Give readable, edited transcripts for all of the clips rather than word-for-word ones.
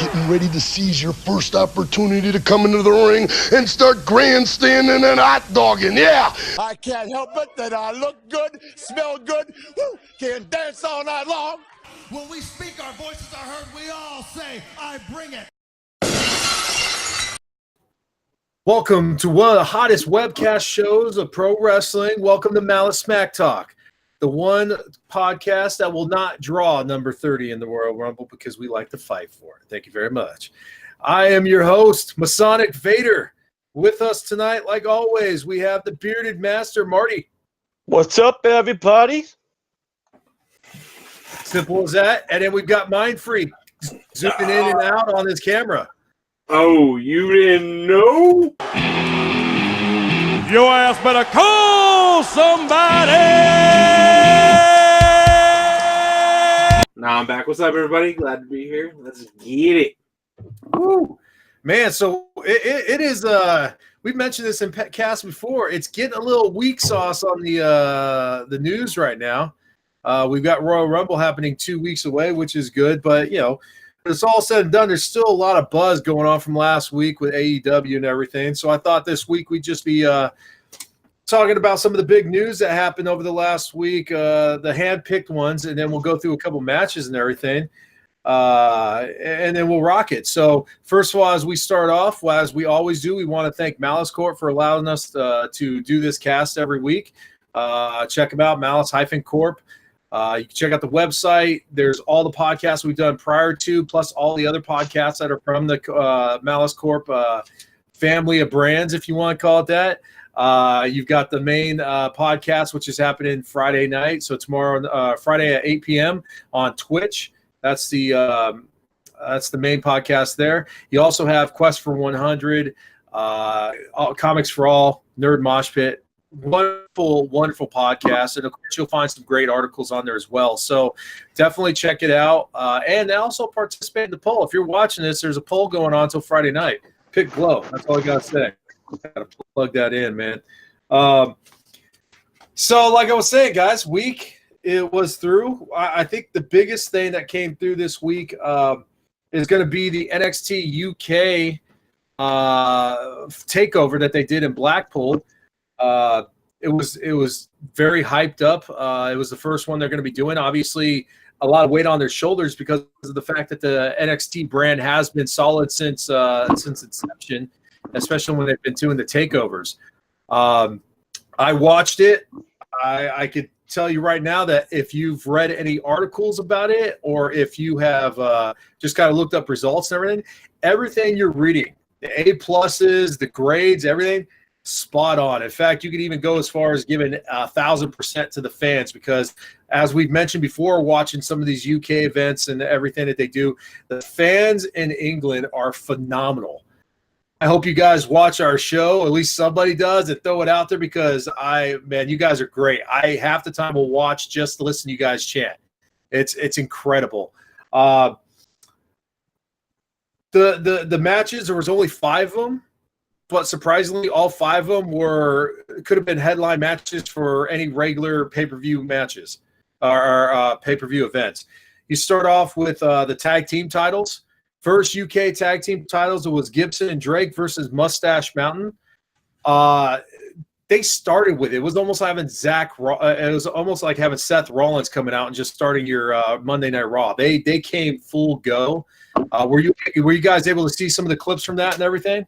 getting ready to seize your first opportunity to come into the ring and start grandstanding and hot dogging, yeah! I can't help it that I look good, smell good, can dance all night long. When we speak, our voices are heard. We all say, I bring it. Welcome to one of the hottest webcast shows of pro wrestling. Welcome to Malice Smack Talk, the one podcast that will not draw number 30 in the Royal Rumble because we like to fight for it. Thank you very much. I am your host, Masonic Vader. With us tonight, like always, we have the Bearded Master Marty. What's up, everybody? Simple as that. And then we've got Mindfreak zooming in and out on his camera. Oh, you didn't know? Your ass better call somebody! Now I'm back. What's up, everybody? Glad to be here. Let's get it. Woo. Man, so it is, we've mentioned this in cast before. It's getting a little weak sauce on the news right now. We've got Royal Rumble happening 2 weeks away, which is good. But, you know, when it's all said and done, there's still a lot of buzz going on from last week with AEW and everything. So I thought this week we'd just be talking about some of the big news that happened over the last week, the hand-picked ones, and then we'll go through a couple matches and everything. And then we'll rock it. So first of all, as we start off, as we always do, we want to thank Malice Corp for allowing us to do this cast every week. Check them out, Malice-Corp. You can check out the website. There's all the podcasts we've done prior to, plus all the other podcasts that are from the Malice Corp family of brands, if you want to call it that. You've got the main podcast, which is happening Friday night. So tomorrow, Friday at 8 p.m. on Twitch. That's the main podcast there. You also have Quest for 100, Comics for All, Nerd Mosh Pit. Wonderful, wonderful podcast, and of course you'll find some great articles on there as well. So definitely check it out, and also participate in the poll. If you're watching this, there's a poll going on until Friday night. Pick Glow. That's all I gotta say. Gotta plug that in, man. So like I was saying, guys, week it was through. I think the biggest thing that came through this week is going to be the NXT UK takeover that they did in Blackpool. It was very hyped up. It was the first one they're going to be doing. Obviously, a lot of weight on their shoulders because of the fact that the NXT brand has been solid since inception, especially when they've been doing the takeovers. I watched it. I could tell you right now that if you've read any articles about it or if you have just kind of looked up results and everything you're reading, the A pluses, the grades, everything, spot on. In fact, you could even go as far as giving 1,000% to the fans because, as we've mentioned before, watching some of these UK events and everything that they do, the fans in England are phenomenal. I hope you guys watch our show, at least somebody does, and throw it out there because you guys are great. I half the time will watch just to listen to you guys chant. It's incredible. The matches, there was only 5 of them. But surprisingly, all 5 of them could have been headline matches for any regular pay-per-view matches or pay-per-view events. You start off with the tag team titles. First UK tag team titles, it was Gibson and Drake versus Moustache Mountain. They started with it. It was almost having Zack. It was almost like having Seth Rollins coming out and just starting your Monday Night Raw. They came full go. Were you guys able to see some of the clips from that and everything?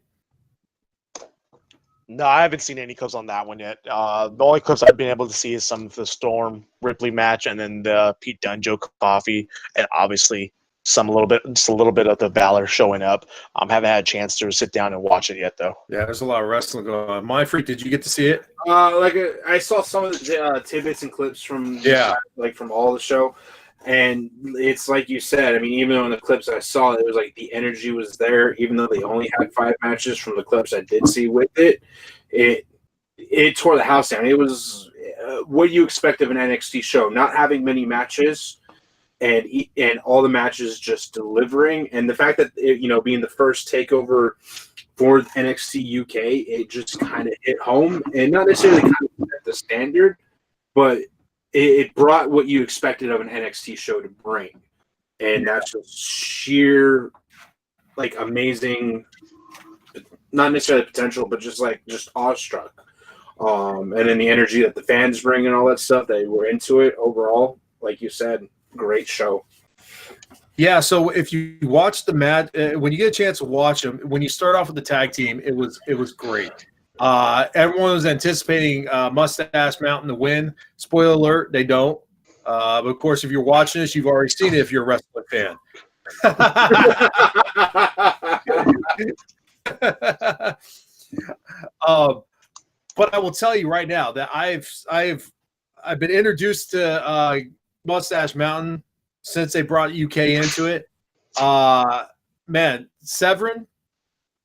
No, I haven't seen any clips on that one yet. The only clips I've been able to see is some of the Storm Ripley match and then the Pete Dunne, Joe Coffey, and obviously just a little bit of the Balor showing up. Haven't had a chance to sit down and watch it yet, though. Yeah, there's a lot of wrestling going on. Mindfreak, did you get to see it? I saw some of the tidbits and clips from from all the show, and it's like you said. I mean, even though in the clips I saw, it was like the energy was there. Even though they only had 5 matches, from the clips I did see with it, it tore the house down. It was what you expect of an NXT show, not having many matches. And all the matches just delivering, and the fact that being the first takeover for NXT UK, it just kind of hit home, and not necessarily kind of at the standard, but it brought what you expected of an NXT show to bring, and that's just sheer like amazing, not necessarily potential, but just awestruck. And then the energy that the fans bring and all that stuff, they were into it overall. Like you said, great show. Yeah, so if you watch the match, when you get a chance to watch them, when you start off with the tag team, it was great. Everyone was anticipating Moustache Mountain to win. Spoiler alert, they don't. But of course, if you're watching this, you've already seen it if you're a wrestling fan. But I will tell you right now that I've been introduced to Moustache Mountain since they brought UK into it. Man, Severin,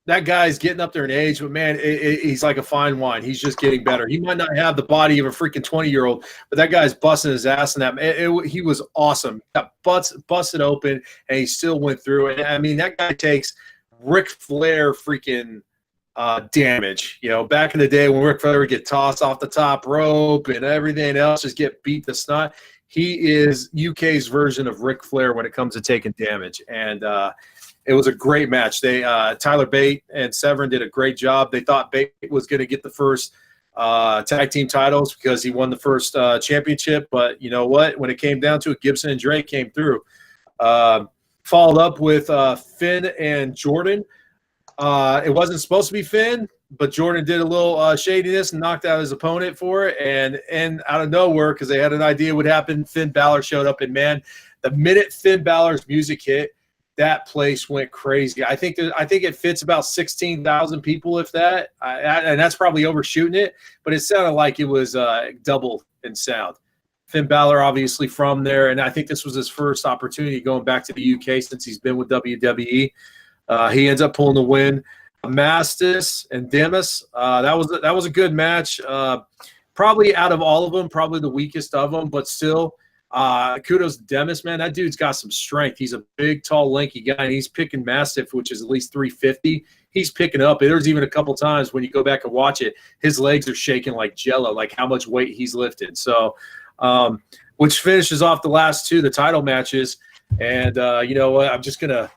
that guy's getting up there in age, but man, he's like a fine wine. He's just getting better. He might not have the body of a freaking 20-year-old, but that guy's busting his ass in that. He was awesome. Got busted open, and he still went through it. I mean, that guy takes Ric Flair freaking damage. You know, back in the day when Ric Flair would get tossed off the top rope and everything else just get beat to snot, he is UK's version of Ric Flair when it comes to taking damage. And it was a great match. They Tyler Bate and Severin did a great job. They thought Bate was going to get the first tag team titles because he won the first championship. But you know what? When it came down to it, Gibson and Drake came through. Followed up with Finn and Jordan. It wasn't supposed to be Finn, but Jordan did a little shadiness and knocked out his opponent for it. And out of nowhere, because they had an idea what happened, Finn Balor showed up. And, man, the minute Finn Balor's music hit, that place went crazy. I think it fits about 16,000 people, if that. And that's probably overshooting it, but it sounded like it was double in sound. Finn Balor, obviously, from there, and I think this was his first opportunity going back to the UK since he's been with WWE. He ends up pulling the win. Mastiff and Demis, that was a good match. Probably out of all of them, probably the weakest of them, but still, kudos to Demis, man. That dude's got some strength. He's a big, tall, lanky guy, and he's picking Mastiff, which is at least 350. He's picking up. There's even a couple times when you go back and watch it, his legs are shaking like jello, like how much weight he's lifted. So, which finishes off the last two, the title matches. And you know what? I'm just going to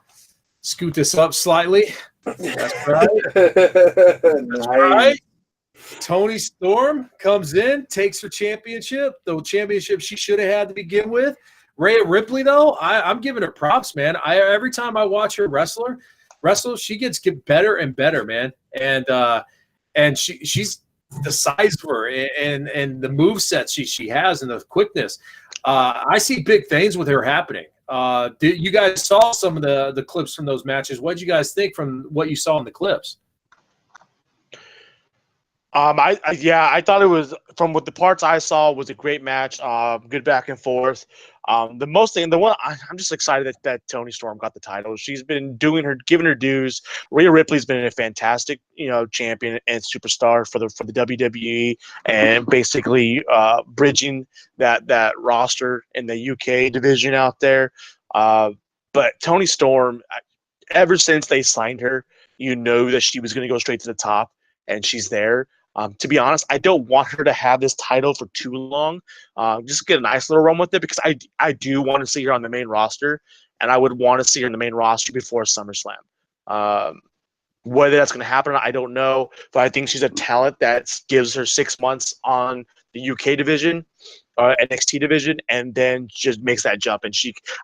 scoot this up slightly. That's right. That's right. Toni Storm comes in, takes her championship, the championship she should have had to begin with. Rhea Ripley, though, I'm giving her props, man. Every time I watch her wrestle, she get better and better, man. And she's the size of her and the move set she has and the quickness. I see big things with her happening. You guys saw some of the clips from those matches. What did you guys think from what you saw in the clips? I thought it was, from what the parts I saw, was a great match. Good back and forth. I'm just excited that Toni Storm got the title. She's been giving her dues. Rhea Ripley's been a fantastic, champion and superstar for the WWE, and basically bridging that roster in the UK division out there. But Toni Storm, ever since they signed her, that she was going to go straight to the top, and she's there. To be honest, I don't want her to have this title for too long. Just get a nice little run with it, because I do want to see her on the main roster, and I would want to see her in the main roster before SummerSlam. Whether that's going to happen, I don't know, but I think she's a talent that gives her 6 months on the UK division, NXT division, and then just makes that jump. And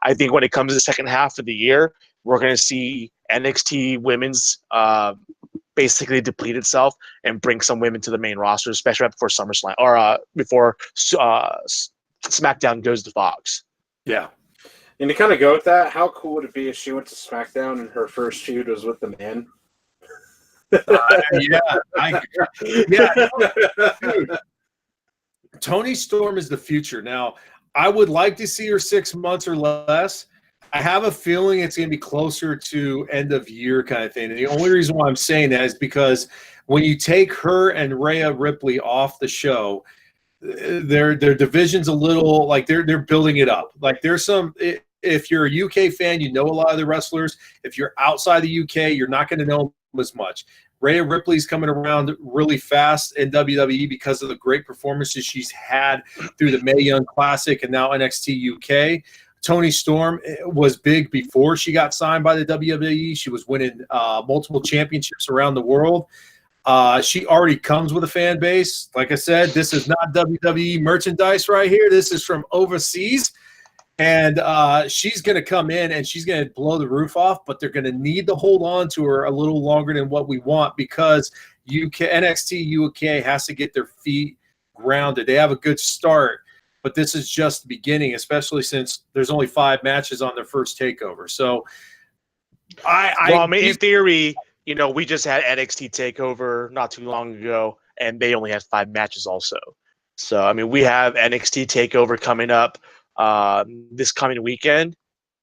I think when it comes to the second half of the year, we're going to see NXT women's basically deplete itself and bring some women to the main roster, especially right before SummerSlam or before SmackDown goes to Fox. Yeah. And to kind of go with that, how cool would it be if she went to SmackDown and her first feud was with the man? Dude, Toni Storm is the future. Now, I would like to see her 6 months or less. I have a feeling it's going to be closer to end of year kind of thing. And the only reason why I'm saying that is because when you take her and Rhea Ripley off the show, their division's a little like they're building it up. Like there's some. If you're a UK fan, you know a lot of the wrestlers. If you're outside the UK, you're not going to know them as much. Rhea Ripley's coming around really fast in WWE because of the great performances she's had through the Mae Young Classic and now NXT UK. Toni Storm was big before she got signed by the WWE. She was winning multiple championships around the world. She already comes with a fan base. Like I said, this is not WWE merchandise right here. This is from overseas. And she's going to come in and she's going to blow the roof off, but they're going to need to hold on to her a little longer than what we want because NXT UK has to get their feet grounded. They have a good start, but this is just the beginning, especially since there's only 5 matches on their first takeover. So, in theory, we just had NXT Takeover not too long ago, and they only had 5 matches also. So, we have NXT Takeover coming up this coming weekend,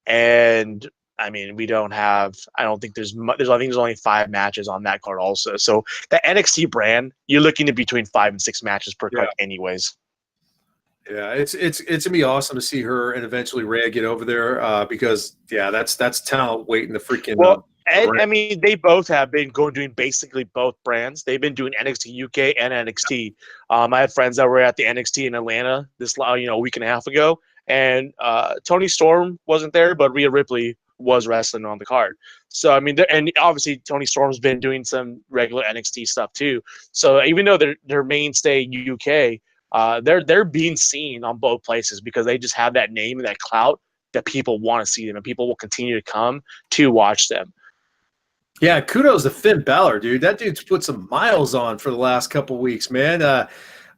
and we don't have. I don't think there's. I think there's only 5 matches on that card also. So the NXT brand, you're looking at between 5 and 6 matches per card, anyways. Yeah, it's gonna be awesome to see her and eventually Rhea get over there because that's talent waiting to freaking. Well, they both have been doing basically both brands. They've been doing NXT UK and NXT. I had friends that were at the NXT in Atlanta this a week and a half ago. And Toni Storm wasn't there, but Rhea Ripley was wrestling on the card. So, and obviously Toni Storm's been doing some regular NXT stuff too. So even though they're mainstay UK, they're being seen on both places because they just have that name and that clout that people want to see them and people will continue to come to watch them. Yeah, kudos to Finn Balor, dude. That dude's put some miles on for the last couple weeks, man.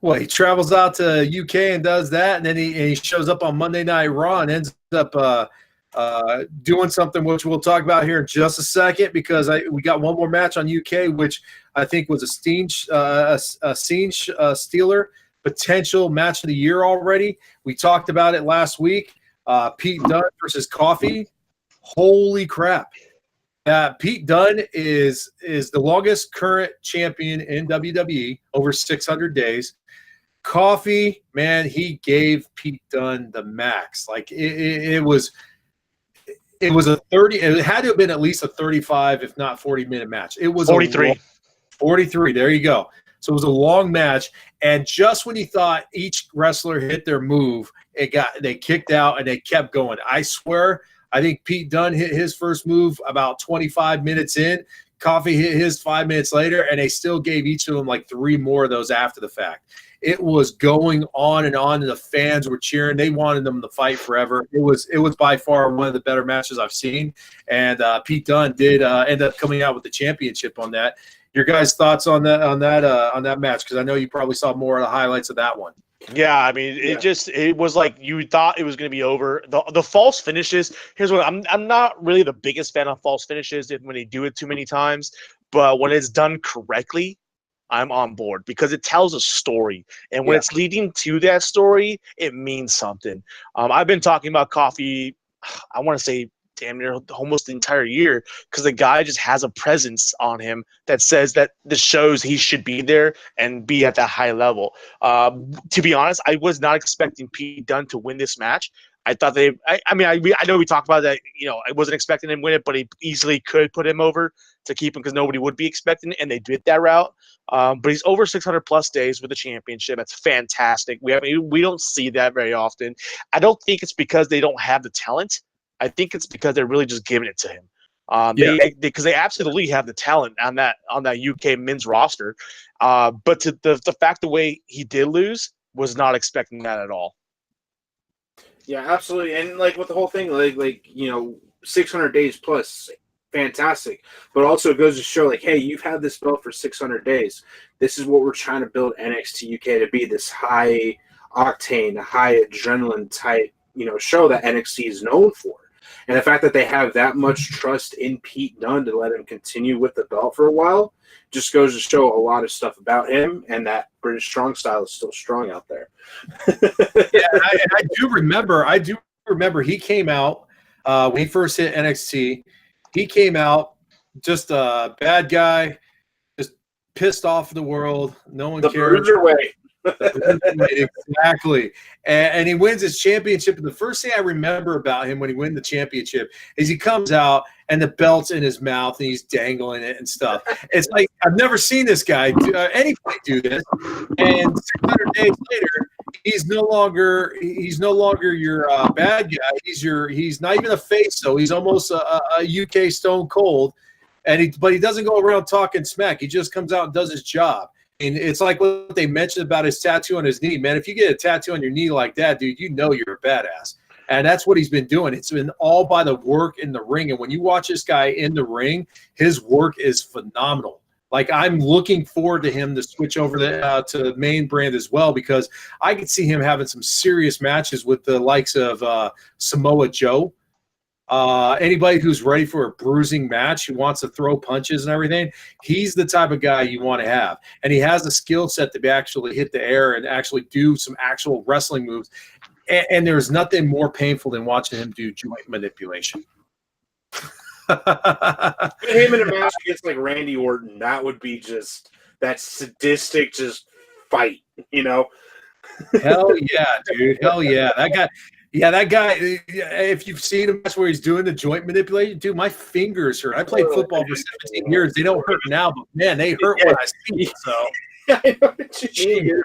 He travels out to UK and does that, and then he shows up on Monday Night Raw and ends up doing something which we'll talk about here in just a second because we got one more match on UK, which I think was a scene stealer, potential match of the year already. We talked about it last week. Pete Dunne versus Coffey. Holy crap. Pete Dunne is the longest current champion in WWE, over 600 days. Coffey, man, he gave Pete Dunne the max. Like it was a 30. It had to have been at least a 35, if not 40-minute match. It was 43. 43. There you go. So it was a long match, and just when you thought each wrestler hit their move, they kicked out and they kept going. I swear, I think Pete Dunne hit his first move about 25 minutes in. Coffey hit his 5 minutes later, and they still gave each of them like 3 more of those after the fact. It was going on, and the fans were cheering. They wanted them to fight forever. It was by far one of the better matches I've seen, and Pete Dunne did end up coming out with the championship on that. Your guys' thoughts on that match? Because I know you probably saw more of the highlights of that one. Yeah, it was like you thought it was going to be over. The false finishes. Here's what I'm not really the biggest fan of false finishes when they do it too many times, but when it's done correctly, I'm on board because it tells a story, and when it's leading to that story, it means something. I've been talking about Coffey, I want to say damn near almost the entire year because the guy just has a presence on him that says that this shows he should be there and be at that high level. To be honest, I was not expecting Pete Dunne to win this match. I thought I know we talked about that. I wasn't expecting him to win it, but he easily could put him over to keep him because nobody would be expecting it, and they did that route. But he's over 600 plus days with the championship. That's fantastic. We don't see that very often. I don't think it's because they don't have the talent. I think it's because they're really just giving it to him. Because they absolutely have the talent on that UK men's roster. But to the fact the way he did lose was not expecting that at all. Yeah, absolutely. And like with the whole thing, 600 days plus, fantastic. But also it goes to show, hey, you've had this belt for 600 days. This is what we're trying to build NXT UK to be, this high octane, high adrenaline type, show that NXT is known for. And the fact that they have that much trust in Pete Dunne to let him continue with the belt for a while just goes to show a lot of stuff about him, and that British strong style is still strong out there. I do remember he came out when he first hit NXT. He came out just a bad guy, just pissed off the world. No one cared. Exactly. And he wins his championship. And the first thing I remember about him when he wins the championship is he comes out and the belt's in his mouth and he's dangling it and stuff. It's like, I've never seen this guy anybody do this. And 600 days later, he's no longer your bad guy. He's not even a face, so he's almost a UK Stone Cold, but he doesn't go around talking smack. He just comes out and does his job. And it's like what they mentioned about his tattoo on his knee, man. If you get a tattoo on your knee like that, dude, you know you're a badass. And that's what he's been doing. It's been all by the work in the ring. And when you watch this guy in the ring, his work is phenomenal. Like, I'm looking forward to him to switch over to the main brand as well, because I could see him having some serious matches with the likes of Samoa Joe. Anybody who's ready for a bruising match, who wants to throw punches and everything, he's the type of guy you want to have. And he has the skill set to actually hit the air and actually do some actual wrestling moves. And there's nothing more painful than watching him do joint manipulation. Him in a match against like Randy Orton, that would be just that sadistic just fight, you know? Hell yeah, dude. Hell yeah. That guy, if you've seen a match where he's doing the joint manipulation, dude, my fingers hurt. I played football for 17 years. They don't hurt now, but man, they hurt when I see it. So I know what you mean.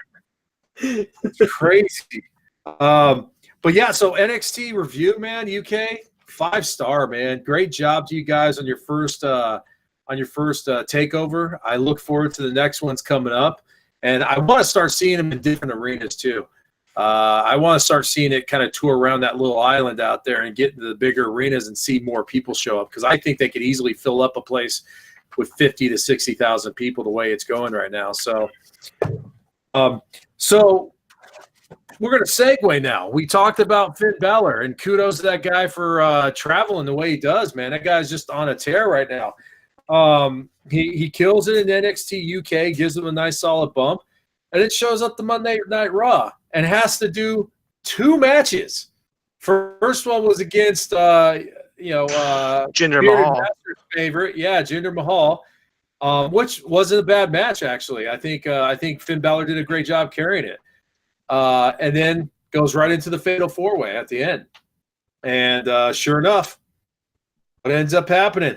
it's crazy. But yeah, so NXT review, man, UK, 5-star, man. Great job to you guys on your first takeover. I look forward to the next ones coming up, and I want to start seeing them in different arenas too. I want to start seeing it kind of tour around that little island out there and get into the bigger arenas and see more people show up, because I think they could easily fill up a place with 50 to 60,000 people the way it's going right now. So we're going to segue now. We talked about Finn Balor, and kudos to that guy for traveling the way he does, man. That guy's just on a tear right now. He kills it in NXT UK, gives him a nice solid bump, and it shows up the Monday Night Raw and has to do 2 matches. First one was against Jinder Mahal, Master's favorite, Jinder Mahal, which wasn't a bad match actually. I think Finn Balor did a great job carrying it. And then goes right into the Fatal 4-Way at the end. And sure enough, what ends up happening?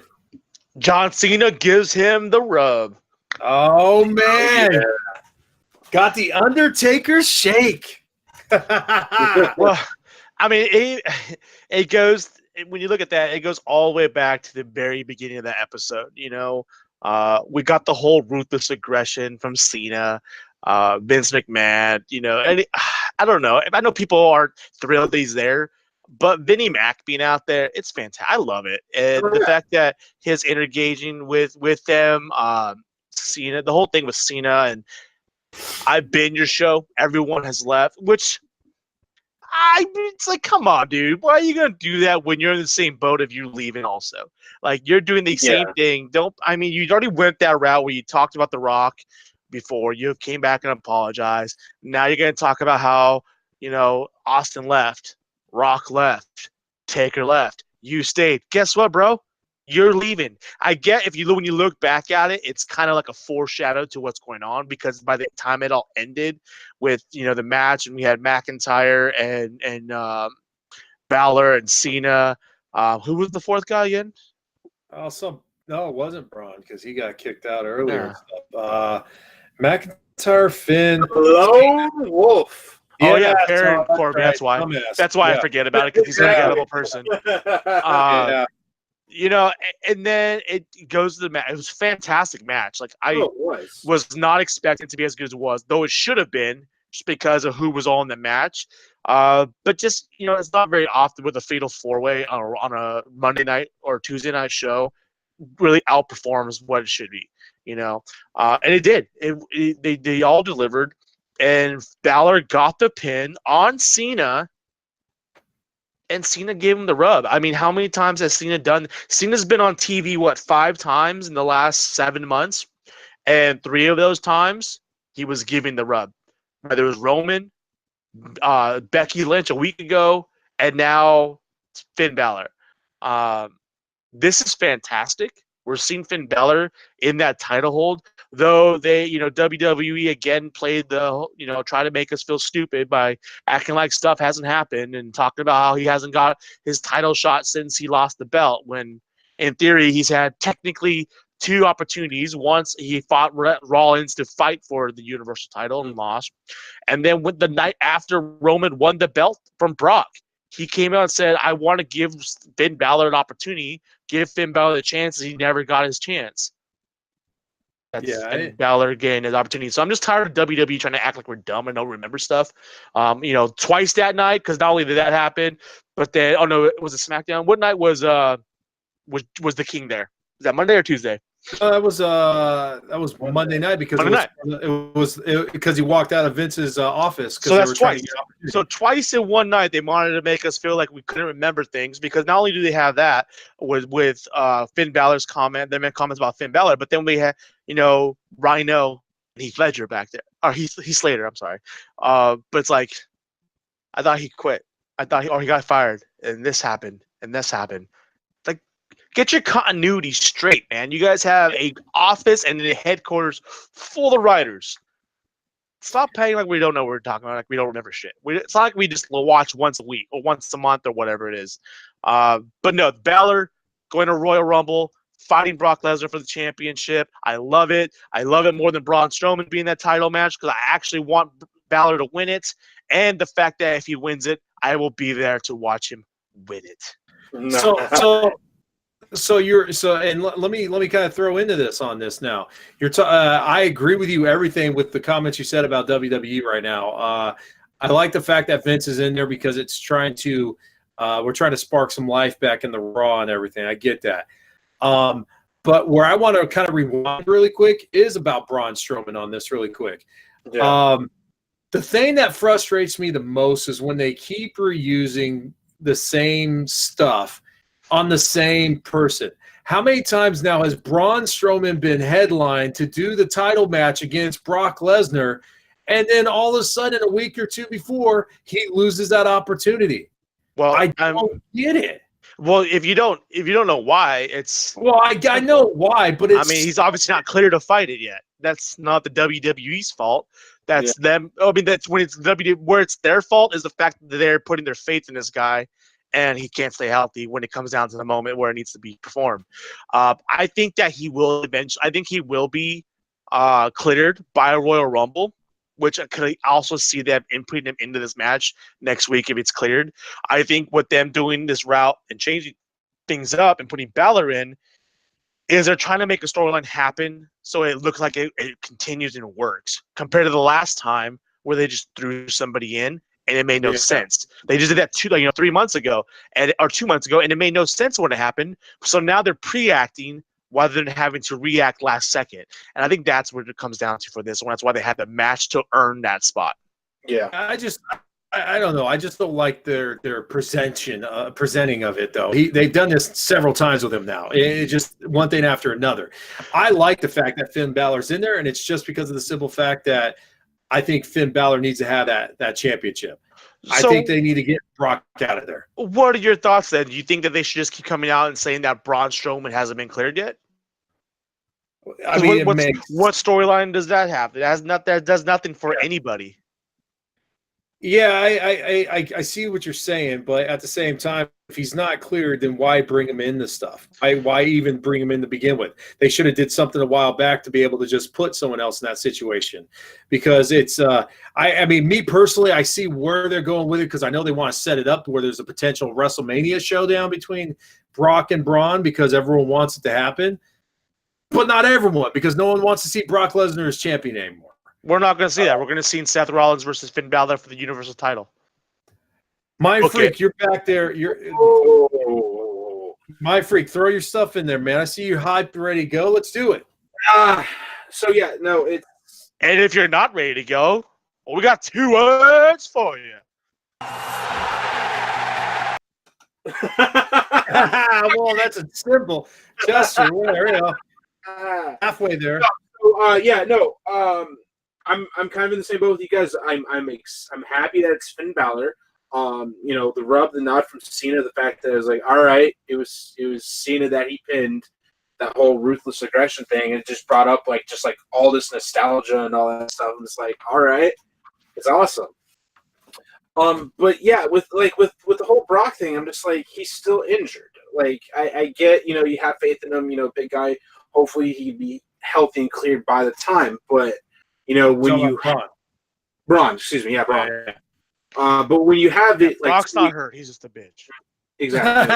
John Cena gives him the rub. Oh, man. Yeah. Got the Undertaker shake. Well, I mean, it goes – when you look at that, it goes all the way back to the very beginning of the episode, you know. We got the whole ruthless aggression from Cena. Vince McMahon, you know, and I don't know. I know people aren't thrilled that he's there, but Vinnie Mac being out there, it's fantastic. I love it. And the fact that his interengaging with them, Cena, the whole thing with Cena, and I've been your show, everyone has left, which it's like, come on, dude. Why are you going to do that when you're in the same boat of you leaving also? Like, you're doing the same thing. You already went that route where you talked about The Rock before. You came back and apologized. Now you're going to talk about how, you know, Austin left, Rock left, Taker left, you stayed. Guess what, bro? You're leaving. I get when you look back at it, it's kind of like a foreshadow to what's going on, because by the time it all ended with, you know, the match, and we had McIntyre and Balor and Cena. Who was the fourth guy again? No, it wasn't Braun, because he got kicked out earlier. Yeah. McIntyre, Finn, Lone Wolf. Baron Corbin. That's why. That's why I forget about it, because he's an incredible person. You know, and then it goes to the match. It was a fantastic match. Like, I was not expecting it to be as good as it was, though it should have been, just because of who was all in the match. But just, you know, it's not very often with a Fatal 4-Way on a Monday night or Tuesday night show really outperforms what it should be, you know. And it did. They all delivered, and Balor got the pin on Cena, and Cena gave him the rub. I mean, how many times has Cena done? Cena's been on TV, 5 times in the last 7 months, and 3 of those times he was giving the rub. Whether it was Roman, Becky Lynch a week ago, and now Finn Balor. This is fantastic. We're seeing Finn Balor in that title hold, though they, you know, WWE again played try to make us feel stupid by acting like stuff hasn't happened and talking about how he hasn't got his title shot since he lost the belt, when in theory he's had technically 2 opportunities. Once he fought Rollins to fight for the Universal title and lost. And then when the night after Roman won the belt from Brock, he came out and said, I want to give Finn Balor an opportunity, give Finn Balor a chance, and he never got his chance. And Balor getting his opportunity. So I'm just tired of WWE trying to act like we're dumb and don't remember stuff. Twice that night, because not only did that happen, but then was it SmackDown? What night was the King there? Was that Monday or Tuesday? That was Monday night because it was because he walked out of Vince's office. So that's twice. So twice in one night they wanted to make us feel like we couldn't remember things, because not only do they have that with Finn Balor's comment, they made comments about Finn Balor, but then we had Rhino and Heath Ledger back there, or Heath Slater. I'm sorry, but it's like I thought he quit. I thought he got fired, and this happened, and this happened. Get your continuity straight, man. You guys have a office and a headquarters full of writers. Stop paying like we don't know what we're talking about, like we don't remember shit. It's not like we just watch once a week or once a month or whatever it is. But no, Balor going to Royal Rumble, fighting Brock Lesnar for the championship. I love it. I love it more than Braun Strowman being that title match, because I actually want Balor to win it. And the fact that if he wins it, I will be there to watch him win it. And let me kind of throw into this on this now. I agree with you everything with the comments you said about WWE right now. I like the fact that Vince is in there because it's trying to we're trying to spark some life back in the Raw and everything. I get that. But where I want to kind of rewind really quick is about Braun Strowman on this really quick. Yeah. The thing that frustrates me the most is when they keep reusing the same stuff on the same person. How many times now has Braun Strowman been headlined to do the title match against Brock Lesnar, and then all of a sudden a week or two before he loses that opportunity? Well, I don't get it. Well, if you don't know why, it's I know why, but he's obviously not clear to fight it yet. That's not the WWE's fault. That's them. I mean, that's when it's where it's their fault is the fact that they're putting their faith in this guy, and he can't stay healthy when it comes down to the moment where it needs to be performed. I think that he will eventually. I think he will be cleared by a Royal Rumble, which I could also see them inputting him into this match next week if it's cleared. I think with them doing this route and changing things up and putting Balor in is they're trying to make a storyline happen so it looks like it continues and works, compared to the last time where they just threw somebody in and it made no sense. They just did that 3 months ago or 2 months ago, and it made no sense when it happened. So now they're pre-acting rather than having to react last second. And I think that's what it comes down to for this one. That's why they had the match to earn that spot. Yeah. I don't know. I just don't like their presenting of it, though. They've done this several times with him now. It's just one thing after another. I like the fact that Finn Balor's in there, and it's just because of the simple fact that I think Finn Balor needs to have that championship. I think they need to get Brock out of there. What are your thoughts then? Do you think that they should just keep coming out and saying that Braun Strowman hasn't been cleared yet? I mean, what storyline does that have? That does nothing for anybody. Yeah, I see what you're saying, but at the same time, if he's not cleared, then why bring him in this stuff? Why even bring him in to begin with? They should have did something a while back to be able to just put someone else in that situation, because it's I mean, me personally, I see where they're going with it, because I know they want to set it up where there's a potential WrestleMania showdown between Brock and Braun, because everyone wants it to happen, but not everyone, because no one wants to see Brock Lesnar as champion anymore. We're not going to see that. We're going to see Seth Rollins versus Finn Balor for the Universal title. Mindfreak, you're back there. Mindfreak, throw your stuff in there, man. I see you hyped, ready to go. Let's do it. And if you're not ready to go, well, we got 2 words for you. Well, that's a simple gesture. There you go. Halfway there. I'm kind of in the same boat with you guys. I'm happy that it's Finn Balor. The nod from Cena, the fact that it was like, all right, it was Cena that he pinned, that whole ruthless aggression thing, and it just brought up just all this nostalgia and all that stuff. And it's like, all right, it's awesome. But yeah, with the whole Brock thing, I'm just like, he's still injured. like I get, you have faith in him, big guy. Hopefully he'd be healthy and cleared by the time. But when you Braun, excuse me, Braun. But when you have it, like Brock's not hurt. He's just a bitch. Exactly.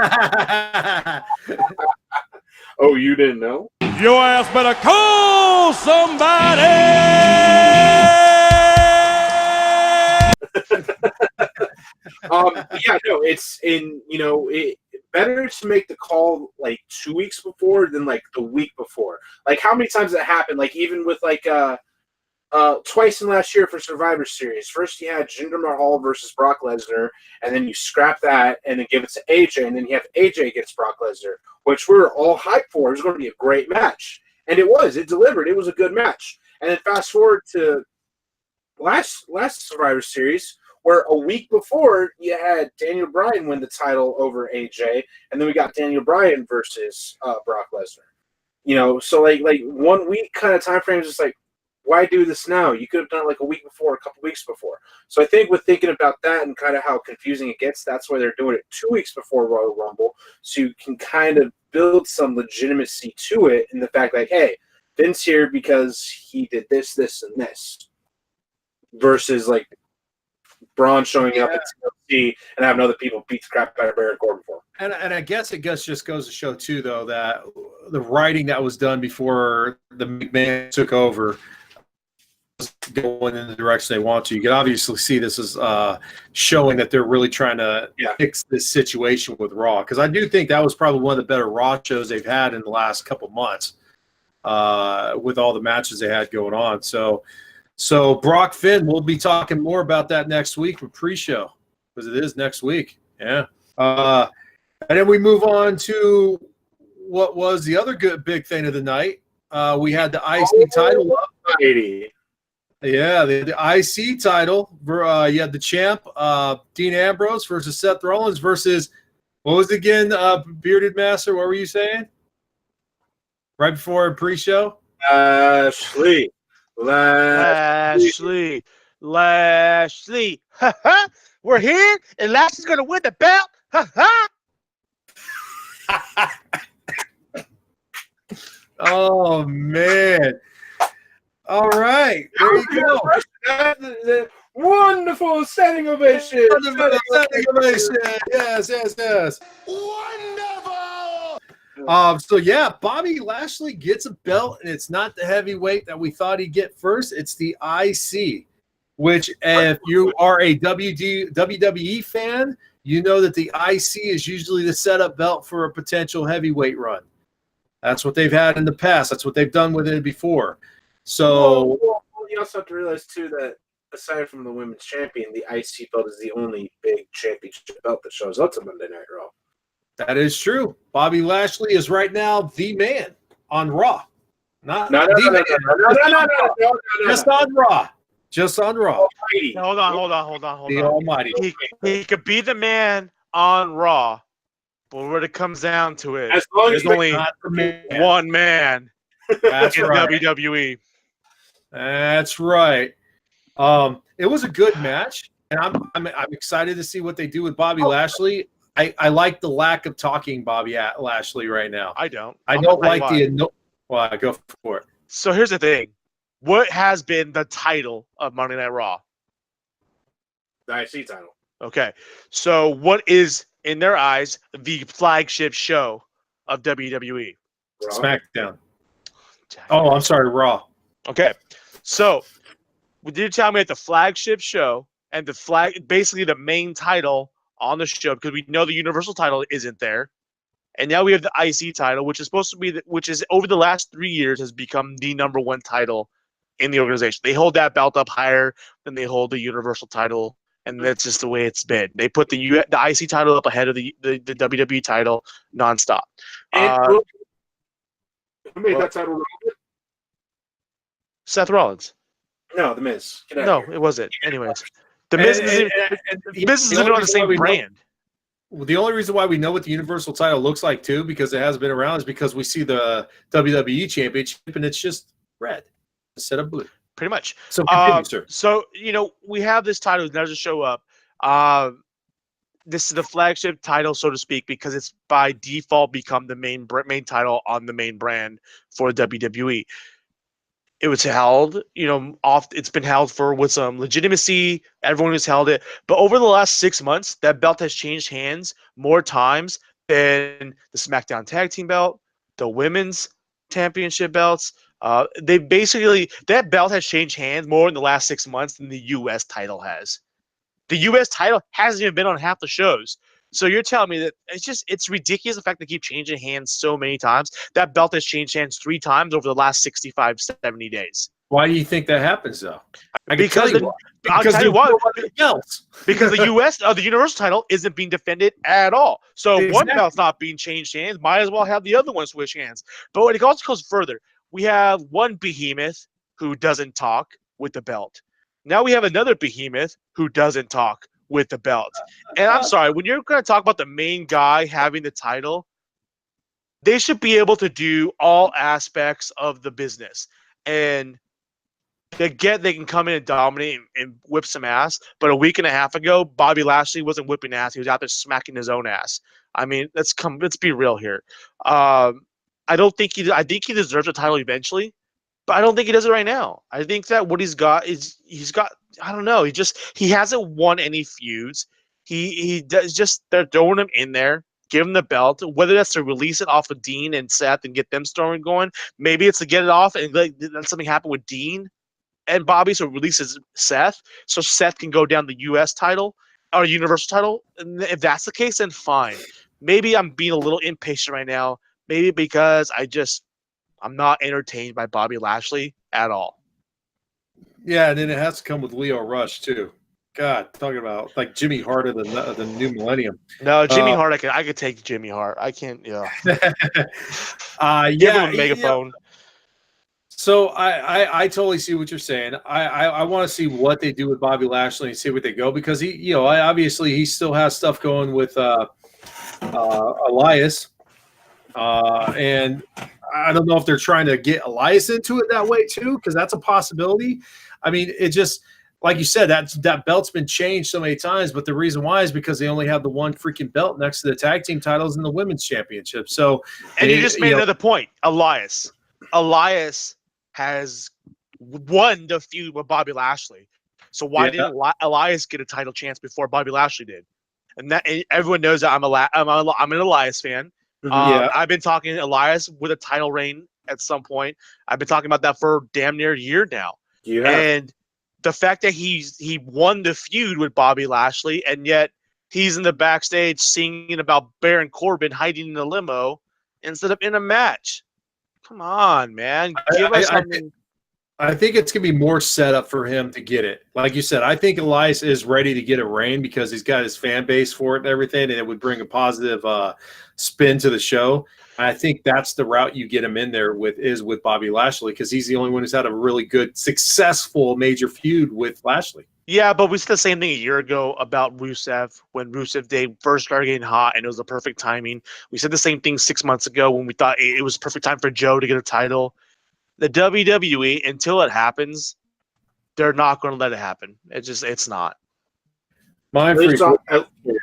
Oh, you didn't know? Your ass better call somebody. It's better to make the call like 2 weeks before than like the week before. Like, how many times that happened? Like, even with like twice in last year for Survivor Series. First you had Jinder Mahal versus Brock Lesnar, and then you scrap that and then give it to AJ, and then you have AJ against Brock Lesnar, which we're all hyped for. It was going to be a great match. And it was. It delivered. It was a good match. And then fast forward to last Survivor Series, where a week before you had Daniel Bryan win the title over AJ, and then we got Daniel Bryan versus Brock Lesnar. So like 1 week kind of time frame is just like, why do this now? You could have done it like a week before, a couple weeks before. So I think with thinking about that and kind of how confusing it gets, that's why they're doing it 2 weeks before Royal Rumble, so you can kind of build some legitimacy to it in the fact that, hey, Vince here because he did this, this, and this, versus like Braun showing up at TLC and having other people beat the crap out of Baron Corbin for him. And I guess it just goes to show too, though, that the writing that was done before the McMahon took over going in the direction they want to. You can obviously see this is showing that they're really trying to fix this situation with Raw, because I do think that was probably one of the better Raw shows they've had in the last couple months with all the matches they had going on. So Brock Finn, we'll be talking more about that next week with pre-show, because it is next week. Yeah. And then we move on to what was the other big thing of the night. We had the IC title up. Yeah, the IC title. You had the champ, Dean Ambrose versus Seth Rollins versus, what was it again, Bearded Master? What were you saying? Right before pre-show? Lashley. We're here, and Lashley's going to win the belt. Oh, man. All right. There you go. The wonderful standing ovation. Standing ovation. Yes. Wonderful. So yeah, Bobby Lashley gets a belt, and it's not the heavyweight that we thought he'd get first. It's the IC, which if you are a WWE fan, you know that the IC is usually the setup belt for a potential heavyweight run. That's what they've had in the past. That's what they've done with it before. So you also have to realize too that aside from the women's champion, the IC belt is the only big championship belt that shows up to Monday Night Raw. That is true. Bobby Lashley is right now the man on Raw. Just on Raw. Just on Raw. Hold on. The Almighty. He could be the man on Raw, but when it comes down to it, as long there's as only one man That's in right. WWE. That's right. It was a good match, and I'm excited to see what they do with Bobby Lashley. I like the lack of talking Bobby Lashley right now. I don't. I don't like the. Well, I go for it. So here's the thing: what has been the title of Monday Night Raw? The IC title. Okay, so what is in their eyes the flagship show of WWE? Raw. SmackDown. Oh, I'm sorry, Raw. Okay, so we did tell me that the flagship show and basically the main title on the show, because we know the Universal title isn't there, and now we have the IC title, which is supposed to be, which is over the last 3 years has become the #1 title in the organization. They hold that belt up higher than they hold the Universal title, and that's just the way it's been. They put the IC title up ahead of the WWE title nonstop. Who made that title relevant? Seth Rollins. No, The Miz. No, it wasn't. Anyways, The Miz isn't on the same brand. The only reason why we know what the Universal title looks like too, because it hasn't been around, is because we see the WWE Championship and it's just red instead of blue. Pretty much. So continue, sir. So we have this title that doesn't show up. this is the flagship title, so to speak, because it's by default become the main title on the main brand for WWE. It was held, it's been held with some legitimacy. Everyone has held it. But over the last 6 months, that belt has changed hands more times than the SmackDown Tag Team belt, the Women's Championship belts. That belt has changed hands more in the last 6 months than the U.S. title has. The U.S. title hasn't even been on half the shows. So you're telling me that it's ridiculous the fact they keep changing hands so many times. That belt has changed hands 3 times over the last 65, 70 days. Why do you think that happens, though? Because the U.S. The Universal title isn't being defended at all. So exactly. One belt's not being changed hands. Might as well have the other one switch hands. But when it also goes further, we have one behemoth who doesn't talk with the belt. Now we have another behemoth who doesn't talk with the belt. And I'm sorry, when you're going to talk about the main guy having the title, they should be able to do all aspects of the business. And they can come in and dominate and whip some ass. But a week and a half ago, Bobby Lashley wasn't whipping ass. He was out there smacking his own ass. I mean, let's be real here. I think he deserves a title eventually, but I don't think he does it right now. I think that what he's got, I don't know. He hasn't won any feuds. They're throwing him in there, give him the belt. Whether that's to release it off of Dean and Seth and get them story going, maybe it's to get it off and let something happen with Dean and Bobby, so it releases Seth, so Seth can go down the U.S. title or Universal title. And if that's the case, then fine. Maybe I'm being a little impatient right now. Maybe because I'm not entertained by Bobby Lashley at all. Yeah, and then it has to come with Leo Rush too. God, talking about like Jimmy Hart of the new millennium. No, Jimmy Hart, I could take Jimmy Hart. I can't. Yeah. Give him a megaphone. Yeah. So I totally see what you're saying. I want to see what they do with Bobby Lashley and see where they go, because he obviously he still has stuff going with Elias, and I don't know if they're trying to get Elias into it that way too, because that's a possibility. I mean, it just, like you said, that belt's been changed so many times, but the reason why is because they only have the one freaking belt next to the tag team titles and the women's championship. So, and you just made another point, Elias has won the feud with Bobby Lashley. So why didn't Elias get a title chance before Bobby Lashley did? And everyone knows that I'm an Elias fan. I've been talking Elias with a title reign at some point. I've been talking about that for damn near a year now. And the fact that he won the feud with Bobby Lashley, and yet he's in the backstage singing about Baron Corbin hiding in the limo instead of in a match. Come on, man. Give us something. I think it's going to be more set up for him to get it. Like you said, I think Elias is ready to get a reign because he's got his fan base for it and everything, and it would bring a positive spin to the show. I think that's the route you get him in there with Bobby Lashley, because he's the only one who's had a really good, successful major feud with Lashley. Yeah, but we said the same thing a year ago about Rusev when Rusev Day first started getting hot and it was the perfect timing. We said the same thing 6 months ago when we thought it was perfect time for Joe to get a title. The WWE, until it happens, they're not going to let it happen. It's not. At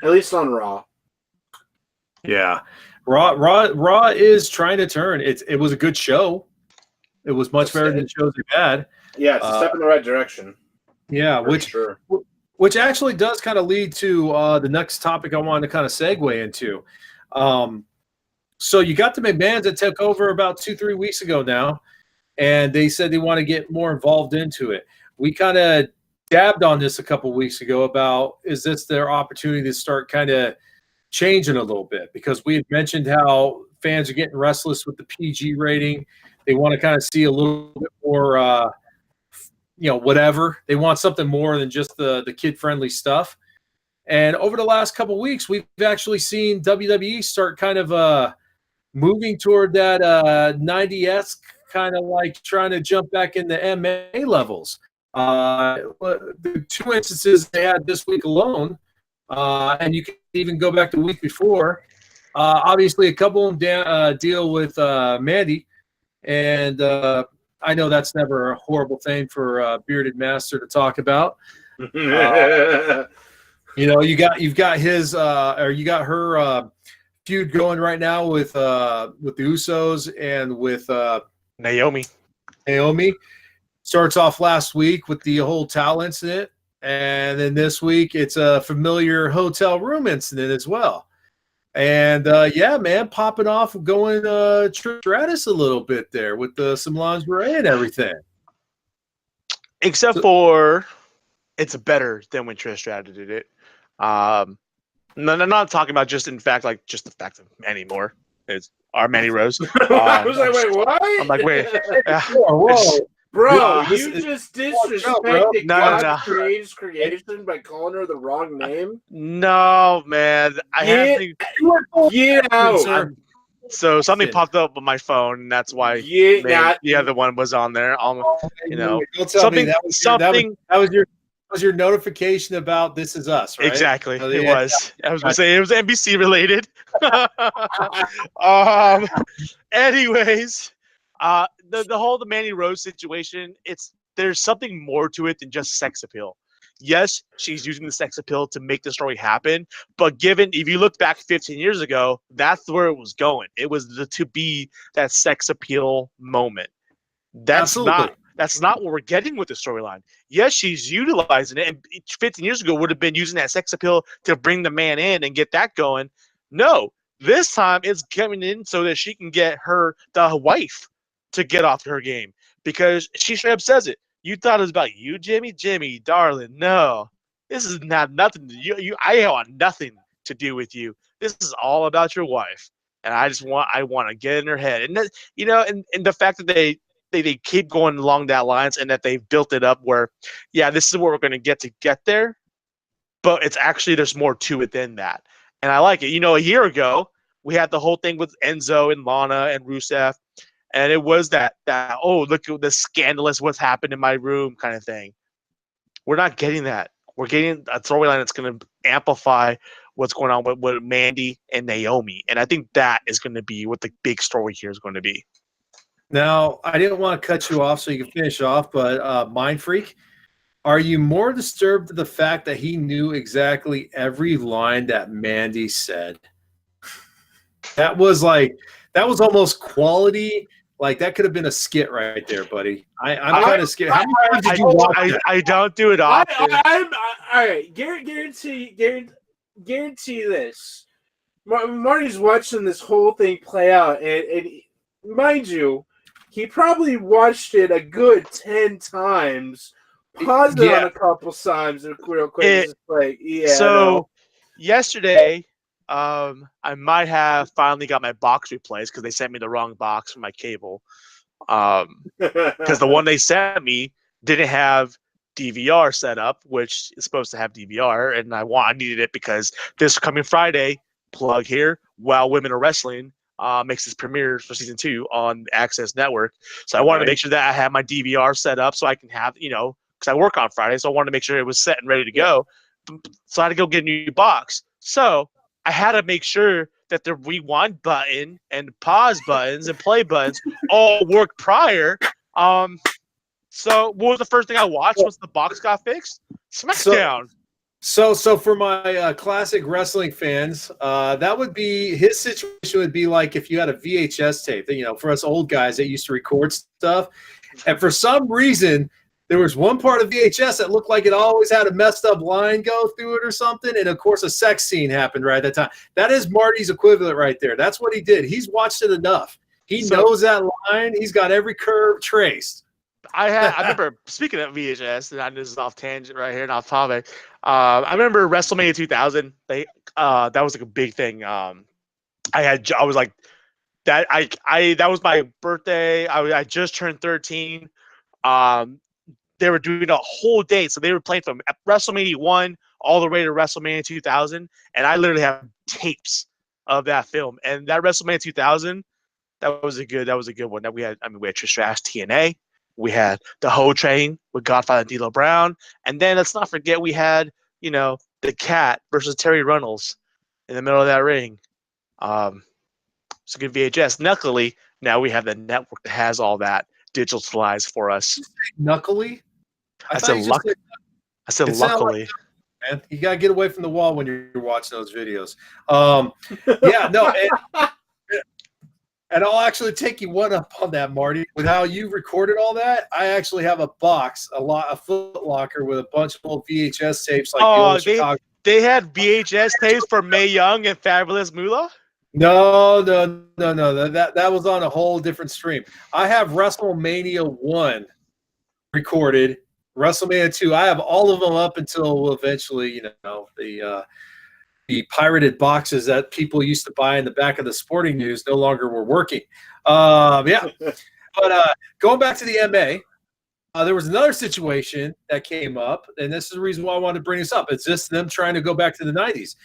least on Raw. Yeah. Raw is trying to turn. It was a good show. It was much better than shows we've had. Yeah, it's a step in the right direction. Yeah, which actually does kind of lead to the next topic I wanted to kind of segue into. So you got the McMahons that took over about 2-3 weeks ago now, and they said they want to get more involved into it. We kind of dabbed on this a couple weeks ago about, is this their opportunity to start kind of changing a little bit? Because we had mentioned how fans are getting restless with the PG rating. They want to kind of see a little bit more whatever. They want something more than just the kid-friendly stuff. And over the last couple of weeks, we've actually seen WWE start kind of moving toward that 90-esque kind of like trying to jump back into MMA levels. The 2 instances they had this week alone, and you can even go back to the week before. Obviously, a couple of them deal with Mandy, and I know that's never a horrible thing for Bearded Master to talk about. you've got his you got her feud going right now with the Usos and with Naomi. Starts off last week with the whole towel incident, and then this week it's a familiar hotel room incident as well. And popping off, going Stratus a little bit there with some lingerie and everything. Except for it's better than when Trish Stratus did it. No, I'm not talking about just the fact of anymore. It's our Manny Rose. I was like, wait, what? I'm like, wait. Whoa. Bro, you just disrespected God's creation by calling her the wrong name? No, man. Get out. So something popped up on my phone, and that's why the other one was on there. Don't tell me that was your notification about This Is Us, right? Exactly. It was. I was going to say it was NBC related. Anyways, the Mandy Rose situation, there's something more to it than just sex appeal. Yes, she's using the sex appeal to make the story happen, but if you look back 15 years ago, that's where it was going. It was to be that sex appeal moment. That's not what we're getting with the storyline. Yes, she's utilizing it, and 15 years ago would have been using that sex appeal to bring the man in and get that going. No, this time it's coming in so that she can get the wife to get off her game, because she straight up says it. You thought it was about you, Jimmy, darling. No, this is not nothing. I want nothing to do with you. This is all about your wife, and I want to get in her head. And and the fact that they keep going along that lines, and that they've built it up where, this is where we're going to get there, but it's actually there's more to it than that, and I like it. A year ago we had the whole thing with Enzo and Lana and Rusev. And it was that look at the scandalous what's happened in my room kind of thing. We're not getting that. We're getting a storyline that's going to amplify what's going on with Mandy and Naomi. And I think that is going to be what the big story here is going to be. Now, I didn't want to cut you off so you can finish off, but Mindfreak, are you more disturbed at the fact that he knew exactly every line that Mandy said? That was almost quality. Like, that could have been a skit right there, buddy. I'm kind of scared. How many times did you watch that? I don't do it often. All right, guarantee this. Marty's watching this whole thing play out, and mind you, he probably watched it a good 10 times, paused it on a couple times, real quick. Yesterday, I might have finally got my box replaced because they sent me the wrong box for my cable. Because the one they sent me didn't have DVR set up, which is supposed to have DVR, and I needed it because this coming Friday, plug here, While Women Are Wrestling makes its premiere for season 2 on Access Network. So I wanted to make sure that I had my DVR set up so I can have, because I work on Friday, so I wanted to make sure it was set and ready to go. So I had to go get a new box. So I had to make sure that the rewind button and pause buttons and play buttons all worked prior. So what was the first thing I watched once the box got fixed? SmackDown. So for my classic wrestling fans, that would be his situation. Would be like if you had a VHS tape. For us old guys that used to record stuff, and for some reason there was one part of VHS that looked like it always had a messed up line go through it or something. And, of course, a sex scene happened right at that time. That is Marty's equivalent right there. That's what he did. He's watched it enough. He knows that line. He's got every curve traced. I remember, speaking of VHS, and this is off tangent right here and off topic, I remember WrestleMania 2000. That was like a big thing. That was my birthday. I just turned 13. They were doing a whole day. So they were playing from WrestleMania 1 all the way to WrestleMania 2000. And I literally have tapes of that film. And that WrestleMania 2000, that was a good one. That we had Trish Stratus, TNA. We had the Ho Train with Godfather D'Lo Brown. And then let's not forget we had, the Cat versus Terry Runnels in the middle of that ring. It's a good VHS. Luckily, now we have the network that has all that digitalized for us. Knuckly? I said luckily. man. You gotta get away from the wall when you're watching those videos. Yeah, no, and I'll actually take you one up on that, Marty. With how you recorded all that, I actually have a box, a Foot Locker with a bunch of old VHS tapes like the old Chicago. They had VHS tapes for Mae Young and Fabulous Moolah? No. That was on a whole different stream. I have WrestleMania 1 recorded, WrestleMania 2. I have all of them up until eventually, the pirated boxes that people used to buy in the back of the Sporting News no longer were working. Yeah. But going back to the MA, there was another situation that came up, and this is the reason why I wanted to bring this up. It's just them trying to go back to the 90s.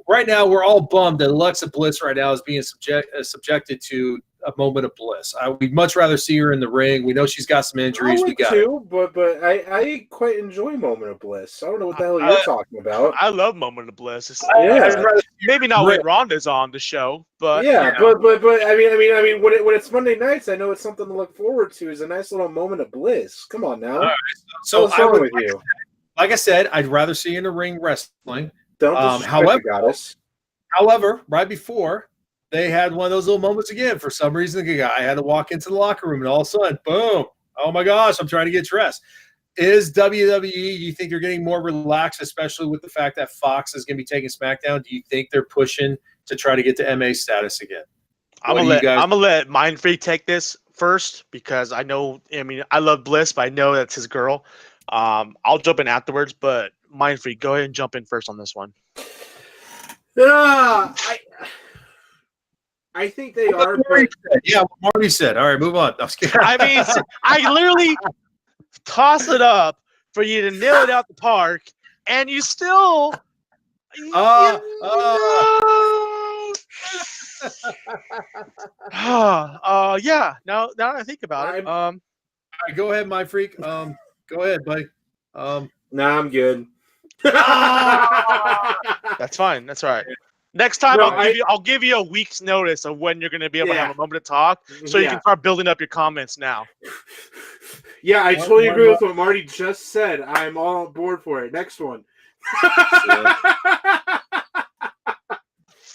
Right now, we're all bummed that Alexa Bliss right now is being subjected to a moment of bliss. We'd much rather see her in the ring. We know she's got some injuries. I would too, but I quite enjoy Moment of Bliss. I don't know what the hell you're talking about. I love Moment of Bliss. Yeah. Maybe not when Ronda's on the show, but yeah, but I mean, when it's Monday nights, I know it's something to look forward to. Is a nice little moment of bliss. Come on now. Right. So with you. Like I said, I'd rather see you in the ring wrestling. Don't however, right before, they had one of those little moments again. For some reason, the guy had to walk into the locker room, and all of a sudden, boom! Oh my gosh, I'm trying to get dressed. Is WWE? You think they're getting more relaxed, especially with the fact that Fox is going to be taking SmackDown? Do you think they're pushing to try to get to MA status again? I'm gonna let Mindfreak take this first because I know. I mean, I love Bliss, but I know that's his girl. I'll jump in afterwards, but Mindfreak, go ahead and jump in first on this one. I think they are. Yeah, what Marty said. All right, move on. I mean, I literally toss it up for you to nail it out the park, and you still. Yeah. Now that I think about it, all right, go ahead, Mindfreak. Go ahead, buddy. Nah, I'm good. That's fine. That's all right. Next time, I'll give you a week's notice of when you're going to be able to have a moment to talk, so you can start building up your comments now. Yeah, I totally agree with what Marty just said. I'm all on board for it. Next one.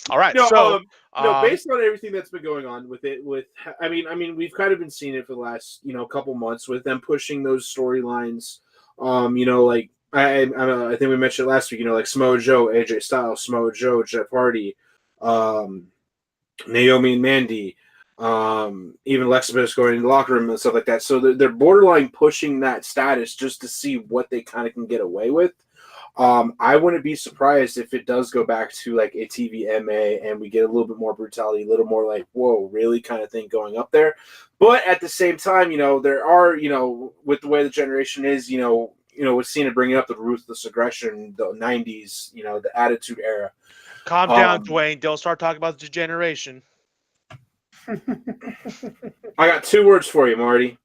All right. Based on everything that's been going on with it, I mean, we've kind of been seeing it for the last couple months with them pushing those storylines. Like. I think we mentioned last week, like Samoa Joe, AJ Styles, Samoa Joe, Jeff Hardy, Naomi and Mandy, even Alexa Bliss going in the locker room and stuff like that. So they're borderline pushing that status just to see what they kind of can get away with. I wouldn't be surprised if it does go back to like a TV MA and we get a little bit more brutality, a little more like, whoa, really kind of thing going up there. But at the same time, there are, with the way the generation is, we're seeing it bringing up the ruthless aggression, the 90s, the Attitude Era. Calm down, Dwayne. Don't start talking about the generation. I got 2 words for you, Marty.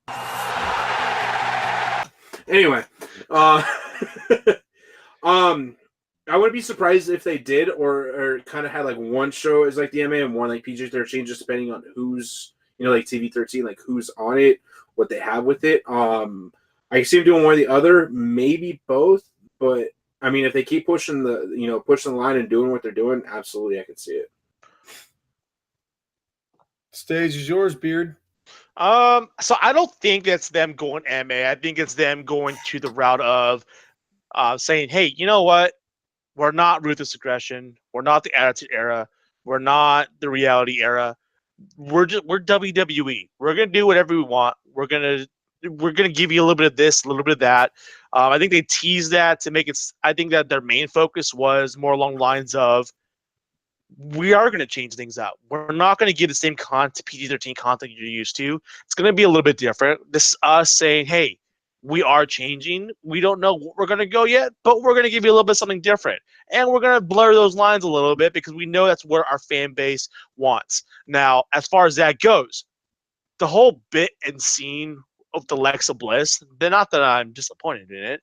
Anyway, I wouldn't be surprised if they did or kind of had like one show as like the MA and one like PG-13, just depending on who's, like TV-13, like who's on it, what they have with it. I see them doing one or the other, maybe both. But I mean, if they keep pushing pushing the line and doing what they're doing, absolutely, I could see it. Stage is yours, Beard. So I don't think it's them going MA. I think it's them going to the route of saying, hey, you know what? We're not ruthless aggression. We're not the Attitude Era. We're not the reality era. We're WWE. We're gonna do whatever we want. We're gonna give you a little bit of this, a little bit of that. I think they teased that to make it. I think that their main focus was more along the lines of, we are going to change things out. We're not going to give the same PG-13 content you're used to. It's going to be a little bit different. This is us saying, hey, we are changing. We don't know what we're going to go yet, but we're going to give you a little bit of something different. And we're going to blur those lines a little bit because we know that's what our fan base wants. Now, as far as that goes, the whole bit and scene of the Alexa Bliss, not that I'm disappointed in it,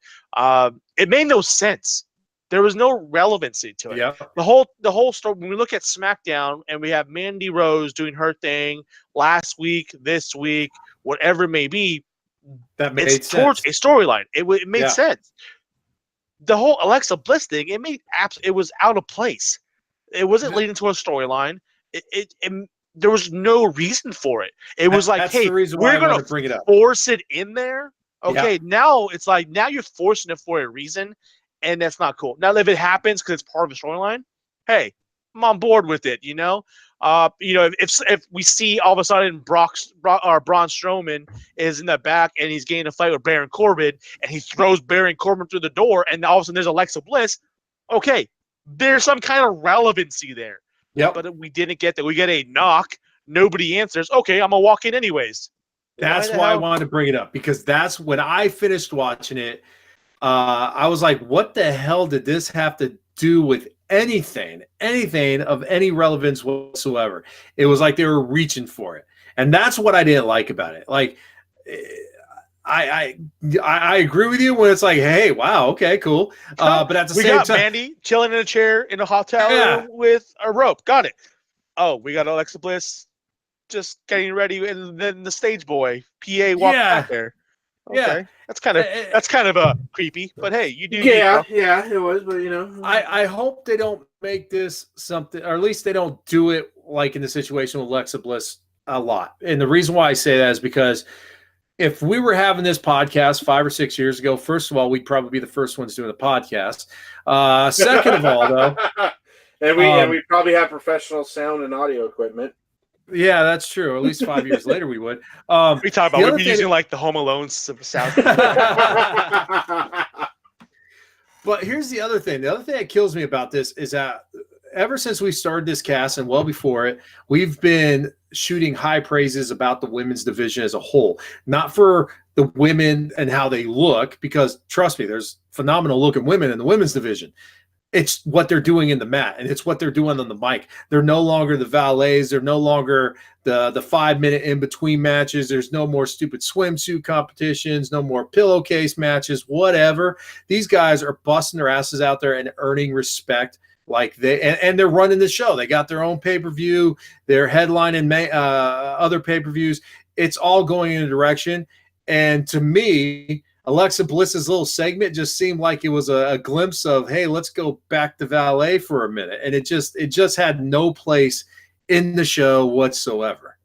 it made no sense. There was no relevancy to it. Yeah. The whole story, when we look at SmackDown and we have Mandy Rose doing her thing last week, this week, whatever it may be, that made it's sense. towards a storyline. It made sense. the whole Alexa Bliss thing, it was out of place. It wasn't leading to a storyline. There was no reason for it. It was like, That's hey, the reason why we're I going want to bring it up. force it in there. Okay, Yeah. now it's like, now you're forcing it for a reason, and that's not cool. Now, if it happens because it's part of the storyline, hey, I'm on board with it, you know? If we see all of a sudden Braun Strowman is in the back and he's getting a fight with Baron Corbin and he throws Baron Corbin through the door and all of a sudden there's Alexa Bliss, okay, there's some kind of relevancy there. Yep. But we didn't get that. We get a knock, nobody answers. Okay, I'm gonna walk in anyways. That's why I wanted to bring it up, because that's when I finished watching it. I was like, what the hell did this have to do with anything of any relevance whatsoever? It was like they were reaching for it. And that's what I didn't like about it. Like, I agree with you when it's like, hey, wow, okay, cool. But at the same time, we got Mandy chilling in a chair in a hotel room with a rope. Got it. Oh, we got Alexa Bliss just getting ready, and then the stage boy PA walked back there. Okay. Yeah, that's kind of creepy. But hey, you do. Yeah, it was. But I hope they don't make this something, or at least they don't do it like in the situation with Alexa Bliss a lot. And the reason why I say that is because if we were having this podcast 5 or 6 years ago, first of all, we'd probably be the first ones doing the podcast. Second of all, though, and we probably have professional sound and audio equipment. Yeah, that's true. At least 5 years later, we would. We talk about we'd be using like the Home Alone sound. But here's the other thing. The other thing that kills me about this is that ever since we started this cast and well before it, we've been shooting high praises about the women's division as a whole. Not for the women and how they look, because trust me, there's phenomenal looking women in the women's division. It's what they're doing in the mat, and it's what they're doing on the mic. They're no longer the valets. They're no longer the 5 minute in between matches. There's no more stupid swimsuit competitions, no more pillowcase matches, whatever. These guys are busting their asses out there and earning respect. Like and they're running the show. They got their own pay-per-view. They're headlining other pay-per-views. It's all going in a direction. And to me, Alexa Bliss's little segment just seemed like it was a glimpse of, hey, let's go back to valet for a minute. And it just had no place in the show whatsoever.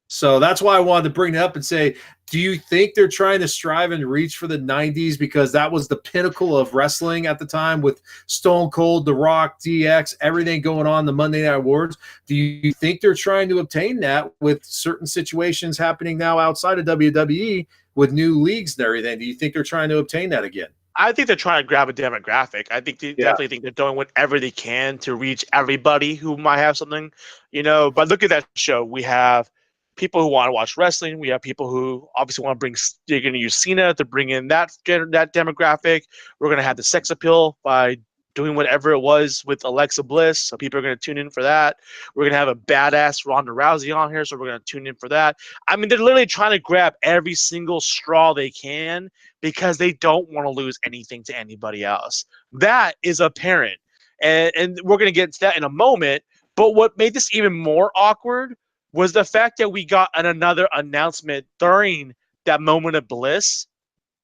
So that's why I wanted to bring it up and say, do you think they're trying to strive and reach for the 90s because that was the pinnacle of wrestling at the time with Stone Cold, The Rock, DX, everything going on the Monday Night Wars? Do you think they're trying to obtain that with certain situations happening now outside of WWE with new leagues and everything? Do you think they're trying to obtain that again? I think they're trying to grab a demographic. I think they definitely think they're doing whatever they can to reach everybody who might have something, But look at that show. We have people who want to watch wrestling. We have people who obviously want to they're going to use Cena to bring in that demographic. We're going to have the sex appeal by doing whatever it was with Alexa Bliss. So people are going to tune in for that. We're going to have a badass Ronda Rousey on here. So we're going to tune in for that. I mean, they're literally trying to grab every single straw they can because they don't want to lose anything to anybody else. That is apparent. And we're going to get to that in a moment. But what made this even more awkward was the fact that we got another announcement during that moment of bliss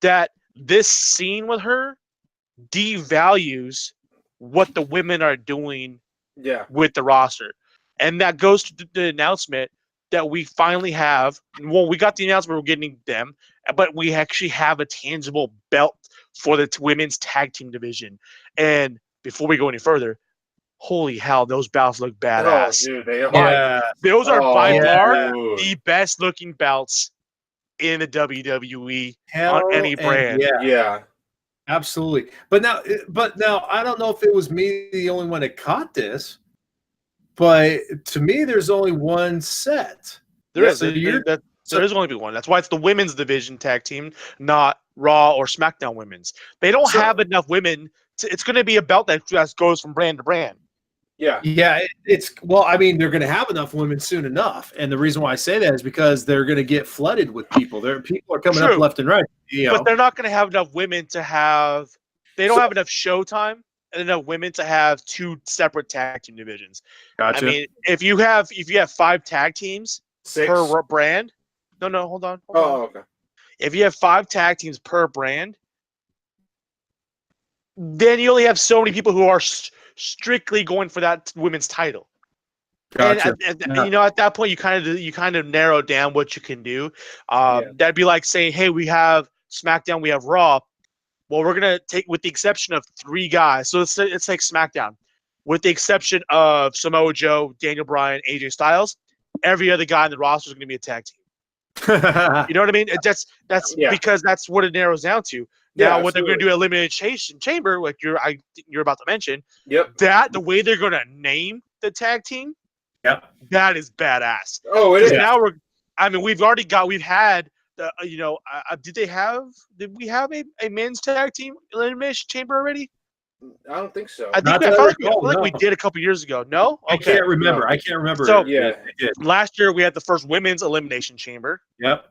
that this scene with her devalues what the women are doing with the roster. And that goes to the announcement that we finally have. Well, we got the announcement we're getting them, but we actually have a tangible belt for the women's tag team division. And before we go any further, holy hell, those belts look badass. Oh, dude, they are. Yeah. Those are by far dude. the best looking belts in the WWE Hell on any brand. Yeah. Absolutely. But now I don't know if it was me the only one that caught this, but to me there's only one set. There is only one. That's why it's the women's division tag team, not Raw or SmackDown women's. They don't have enough women. It's going to be a belt that just goes from brand to brand. Yeah. Yeah. I mean, they're going to have enough women soon enough. And the reason why I say that is because they're going to get flooded with people. People are coming up left and right. But they're not going to have enough women to have – they don't have enough show time and enough women to have two separate tag team divisions. Gotcha. I mean, if you have 5 tag teams 6 per brand – no, hold on. Okay. If you have 5 tag teams per brand, then you only have so many people who are strictly going for that women's title. Gotcha. And you know, at that point, you kind of narrow down what you can do. That'd be like saying, hey, we have SmackDown, we have Raw. Well, we're gonna take, with the exception of 3 guys. So it's like SmackDown, with the exception of Samoa Joe, Daniel Bryan, AJ Styles. Every other guy in the roster is gonna be a tag team. You know what I mean? That's because that's what it narrows down to. Now, what they're going to do, Elimination Chamber, like you're about to mention. Yep. That the way they're going to name the tag team. Yep. That is badass. Oh, it is. Now we've had the did we have a men's tag team Elimination Chamber already? I don't think so. I feel like we did a couple years ago. No? Okay. I can't remember. So, last year we had the first women's Elimination Chamber. Yep.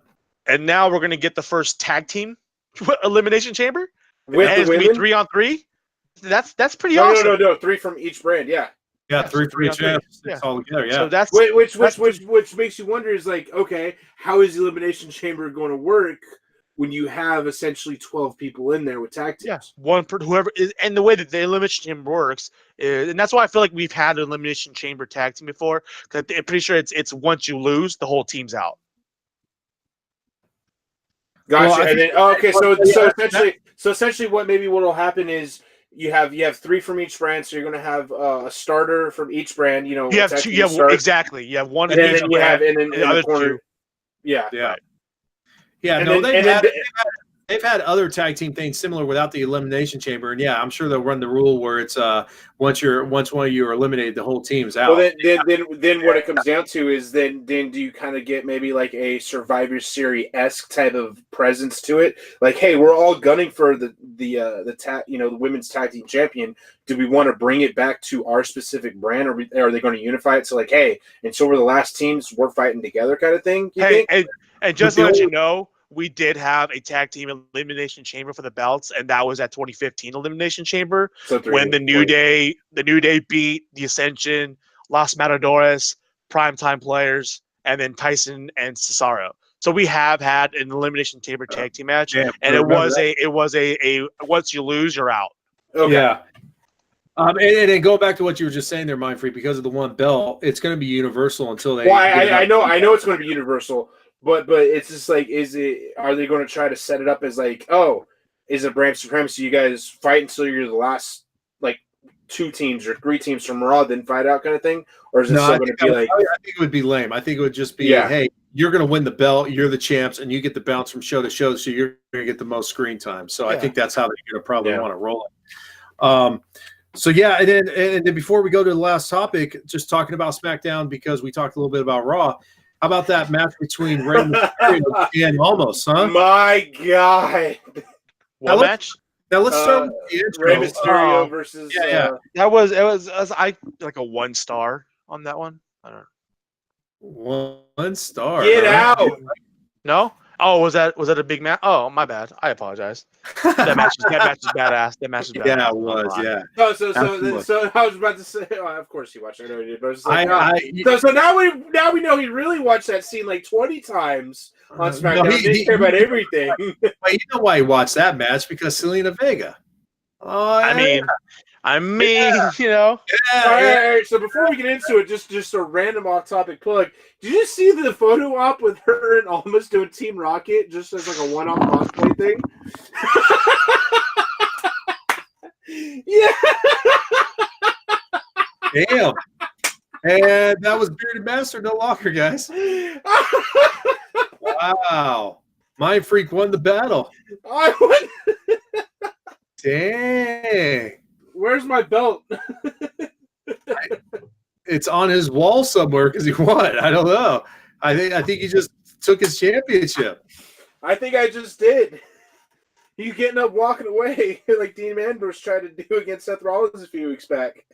And now we're going to get the first tag team Elimination Chamber. With and the it's going to be 3-on-3. That's pretty awesome. No. 3 from each brand. Yeah. Yeah, 3 for each brand. It's all together. Yeah. So that's which makes you wonder is like, okay, how is the Elimination Chamber going to work when you have essentially 12 people in there with tag teams? Yeah, one per whoever is, and the way that the Elimination Chamber works is, and that's why I feel like we've had an Elimination Chamber tag team before. Because I'm pretty sure it's once you lose, the whole team's out. Gotcha. And then essentially what will happen is you have 3 from each brand, so you're going to have a starter from each brand. You know, you have 2. You have exactly. You have one, and then you have in the other corner. 2. Yeah. Yeah. Yeah, they've had other tag team things similar without the Elimination Chamber, and yeah, I'm sure they'll run the rule where it's once one of you are eliminated, the whole team's out. Well, then what it comes down to is then do you kind of get maybe like a Survivor Series-esque type of presence to it? Like, hey, we're all gunning for the women's tag team champion. Do we want to bring it back to our specific brand, or are they going to unify it? So like, hey, and so we're the last teams, we're fighting together, kind of thing. And just to let you know, we did have a tag team Elimination Chamber for the belts, and that was at 2015 Elimination Chamber when the New Day beat the Ascension, Los Matadores, Primetime Players, and then Tyson and Cesaro. So we have had an Elimination Chamber tag team match, and it was a once you lose, you're out. Okay. Yeah. And then going back to what you were just saying there, Mindfreak, because of the one belt, it's going to be universal until they. Well, I know it's going to be universal. But it's just like, are they going to try to set it up as like, oh, is it brand supremacy? You guys fight until you're the last like 2 teams or 3 teams from Raw, then fight out kind of thing? Or is it still going to be like? I think it would be lame. I think it would just be, hey, you're going to win the belt, you're the champs, and you get the bounce from show to show, so you're going to get the most screen time. So I think that's how they're going to probably want to roll it. So yeah, and then before we go to the last topic, just talking about SmackDown because we talked a little bit about Raw. How about that match between Rey Mysterio and Almost, huh? My God. What match? Now let's start with the intro. Rey Mysterio versus That was like a 1 star on that one. I don't know. 1 star. Get out. No? Oh, was that a big match? Oh, my bad. I apologize. That match is badass. That match is badass. Yeah, it was. Yeah. So I was about to say, of course he watched. I know he did. But so now we know he really watched that scene like 20 times on SmackDown. He cared about everything. Well, you know why he watched that match? Because Selena Vega. Oh, yeah. I mean, you know. Yeah, all right. So before we get into it, just a random off-topic plug. Did you see the photo op with her and Almost doing Team Rocket, just as like a one-off cosplay thing? Yeah. Damn. And that was Bearded Master no longer, guys. Wow. Mindfreak won the battle. I won. Dang. Where's my belt? It's on his wall somewhere because he won. I don't know. I think he just took his championship. I think I just did. You getting up, walking away like Dean Ambrose tried to do against Seth Rollins a few weeks back.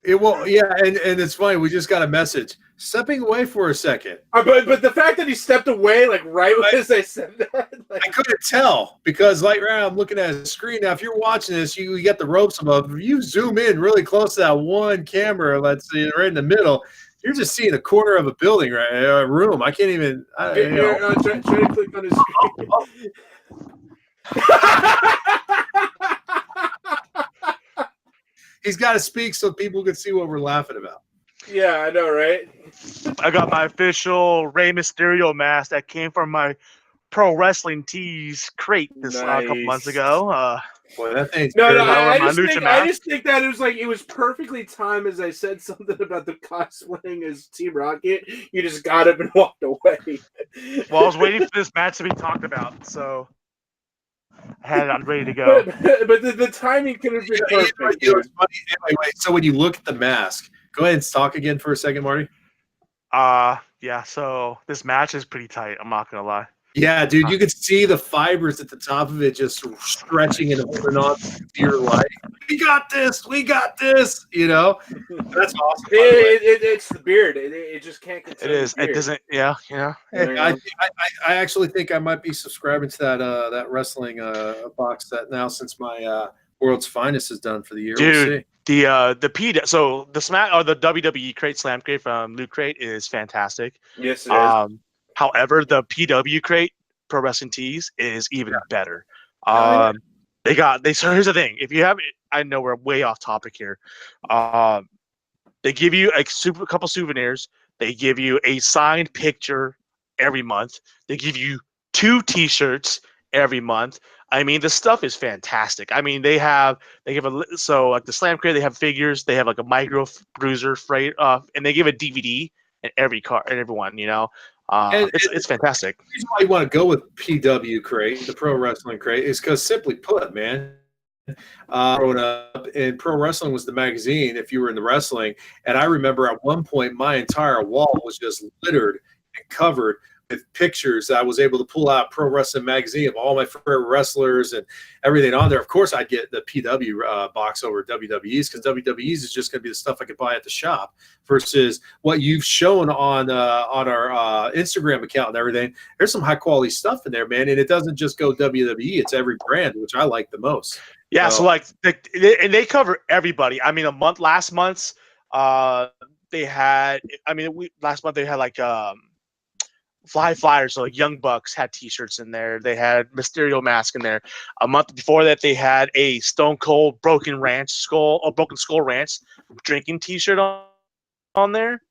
And it's funny. We just got a message. Stepping away for a second. But the fact that he stepped away, like right as I said that, I couldn't tell because right now I'm looking at the screen. Now, if you're watching this, you get the ropes above. If you zoom in really close to that one camera, let's see, right in the middle, you're just seeing a corner of a building, right? A room. I can't even. Try to click on his screen. He's got to speak so people can see what we're laughing about. Yeah, I know, right? I got my official Rey Mysterio mask that came from my Pro Wrestling Tees crate this a couple months ago. Boy, that thing's No, good. I just think that it was perfectly timed as I said something about the cosplaying as Team Rocket. You just got up and walked away. Well, I was waiting for this match to be talked about, so I had it on ready to go. But the timing could have been perfect. It's funny. Anyway, so when you look at the mask, go ahead and talk again for a second, Marty. Yeah. So this match is pretty tight. I'm not gonna lie. Yeah, dude, you could see the fibers at the top of it just stretching and holding on to your life. We got this. You know, that's awesome. It's the beard. It just can't. It is. It doesn't. Yeah. I actually think I might be subscribing to that wrestling box set now since my World's Finest is done for the year. Dude, the WWE Crate Slam Crate from Loot Crate is fantastic. Yes, it is. However, the PW Crate Pro Wrestling Tees is even better. So here's the thing. If you have, I know we're way off topic here. They give you a couple souvenirs. They give you a signed picture every month. They give you 2 T-shirts every month. I mean, the stuff is fantastic. I mean, like the Slam Crate, they have figures. They have like a micro bruiser freight, and they give a DVD in every one. You know. It's fantastic. The reason why you want to go with PW Crate, the Pro Wrestling Crate, is because simply put, man, growing up, and Pro Wrestling was the magazine if you were in the wrestling. And I remember at one point my entire wall was just littered and covered with pictures. I was able to pull out Pro Wrestling Magazine of all my favorite wrestlers and everything on there. Of course, I'd get the PW box over WWE's because WWE's is just going to be the stuff I could buy at the shop versus what you've shown on our Instagram account and everything. There's some high quality stuff in there, man, and it doesn't just go WWE. It's every brand, which I like the most. Yeah, so like they cover everybody. I mean, last month they had like Fly Flyers, so like Young Bucks had T-shirts in there. They had Mysterio mask in there. A month before that, they had a Stone Cold Broken Skull Ranch drinking T-shirt on there.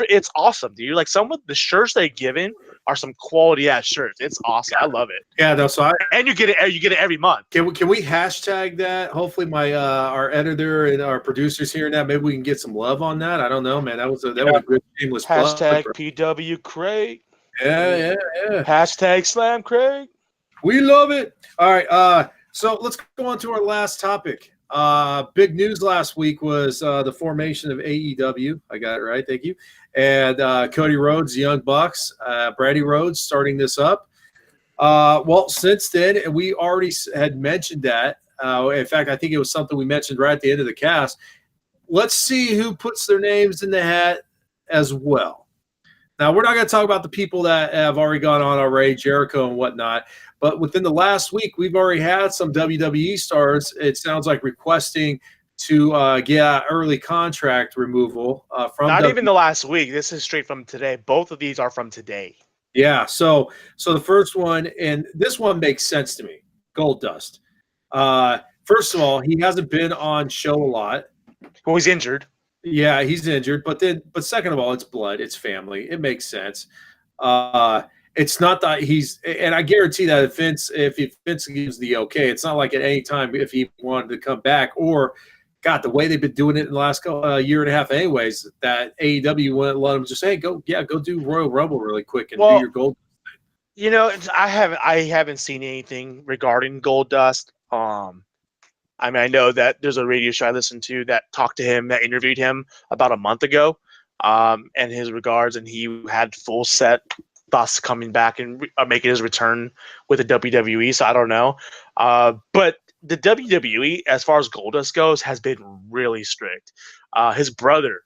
It's awesome, dude. Like some of the shirts they given are some quality ass shirts. It's awesome. I love it. Yeah, no. So and you get it every month. Can we hashtag that? Hopefully, our editor and our producers hearing that. Maybe we can get some love on that. I don't know, man. That was a good shameless hashtag plug. PW Crate. Yeah. Hashtag Slam Craig. We love it. All right. So let's go on to our last topic. Big news last week was the formation of AEW. I got it right. Thank you. And Cody Rhodes, the Young Bucks, Brady Rhodes starting this up. Well, since then, we already had mentioned that. In fact, I think it was something we mentioned right at the end of the cast. Let's see who puts their names in the hat as well. Now, we're not going to talk about the people that have already gone on already, Jericho and whatnot, but within the last week, we've already had some WWE stars, it sounds like, requesting to get early contract removal from not even the last week. This is straight from today. Both of these are from today. Yeah, so the first one, and this one makes sense to me, Goldust. First of all, he hasn't been on show a lot. Well, he's injured. Yeah, he's injured, but second of all, it's blood, it's family. It makes sense. It's not that and I guarantee that if Vince gives the okay, it's not like at any time if he wanted to come back or, God, the way they've been doing it in the last year and a half, anyways, that AEW wouldn't let him just go do Royal Rumble really quick and do your Gold. You know, I haven't seen anything regarding Goldust. I mean, I know that there's a radio show I listened to that talked to him, that interviewed him about a month ago, and his regards, and he had full set thoughts coming back and making his return with the WWE. So I don't know, but the WWE, as far as Goldust goes, has been really strict. His brother,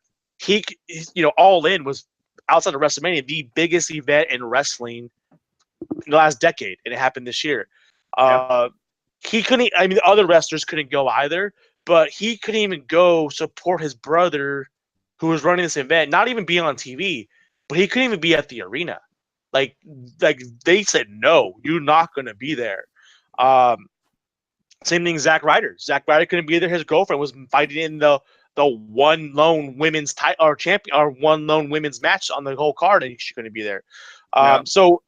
All In was outside of WrestleMania the biggest event in wrestling in the last decade, and it happened this year. He couldn't. I mean, the other wrestlers couldn't go either, but he couldn't even go support his brother, who was running this event. Not even be on TV, but he couldn't even be at the arena. Like they said, no, you're not going to be there. Same thing, Zack Ryder. Zack Ryder couldn't be there. His girlfriend was fighting in the one lone women's champion or one lone women's match on the whole card, and she couldn't be there. So,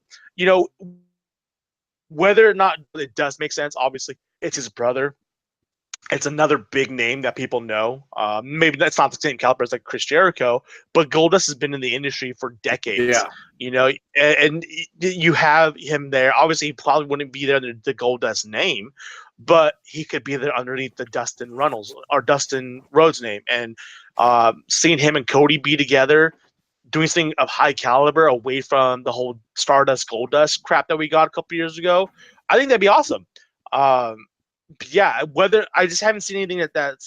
whether or not it does make sense, obviously it's his brother. It's another big name that people know. Maybe that's not the same caliber as like Chris Jericho, but Goldust has been in the industry for decades. Yeah. And you have him there. Obviously, he probably wouldn't be there under the Goldust name, but he could be there underneath the Dustin Rhodes name. And seeing him and Cody be together, doing something of high caliber away from the whole Stardust Goldust crap that we got a couple years ago, I think that'd be awesome. Yeah, whether I just haven't seen anything that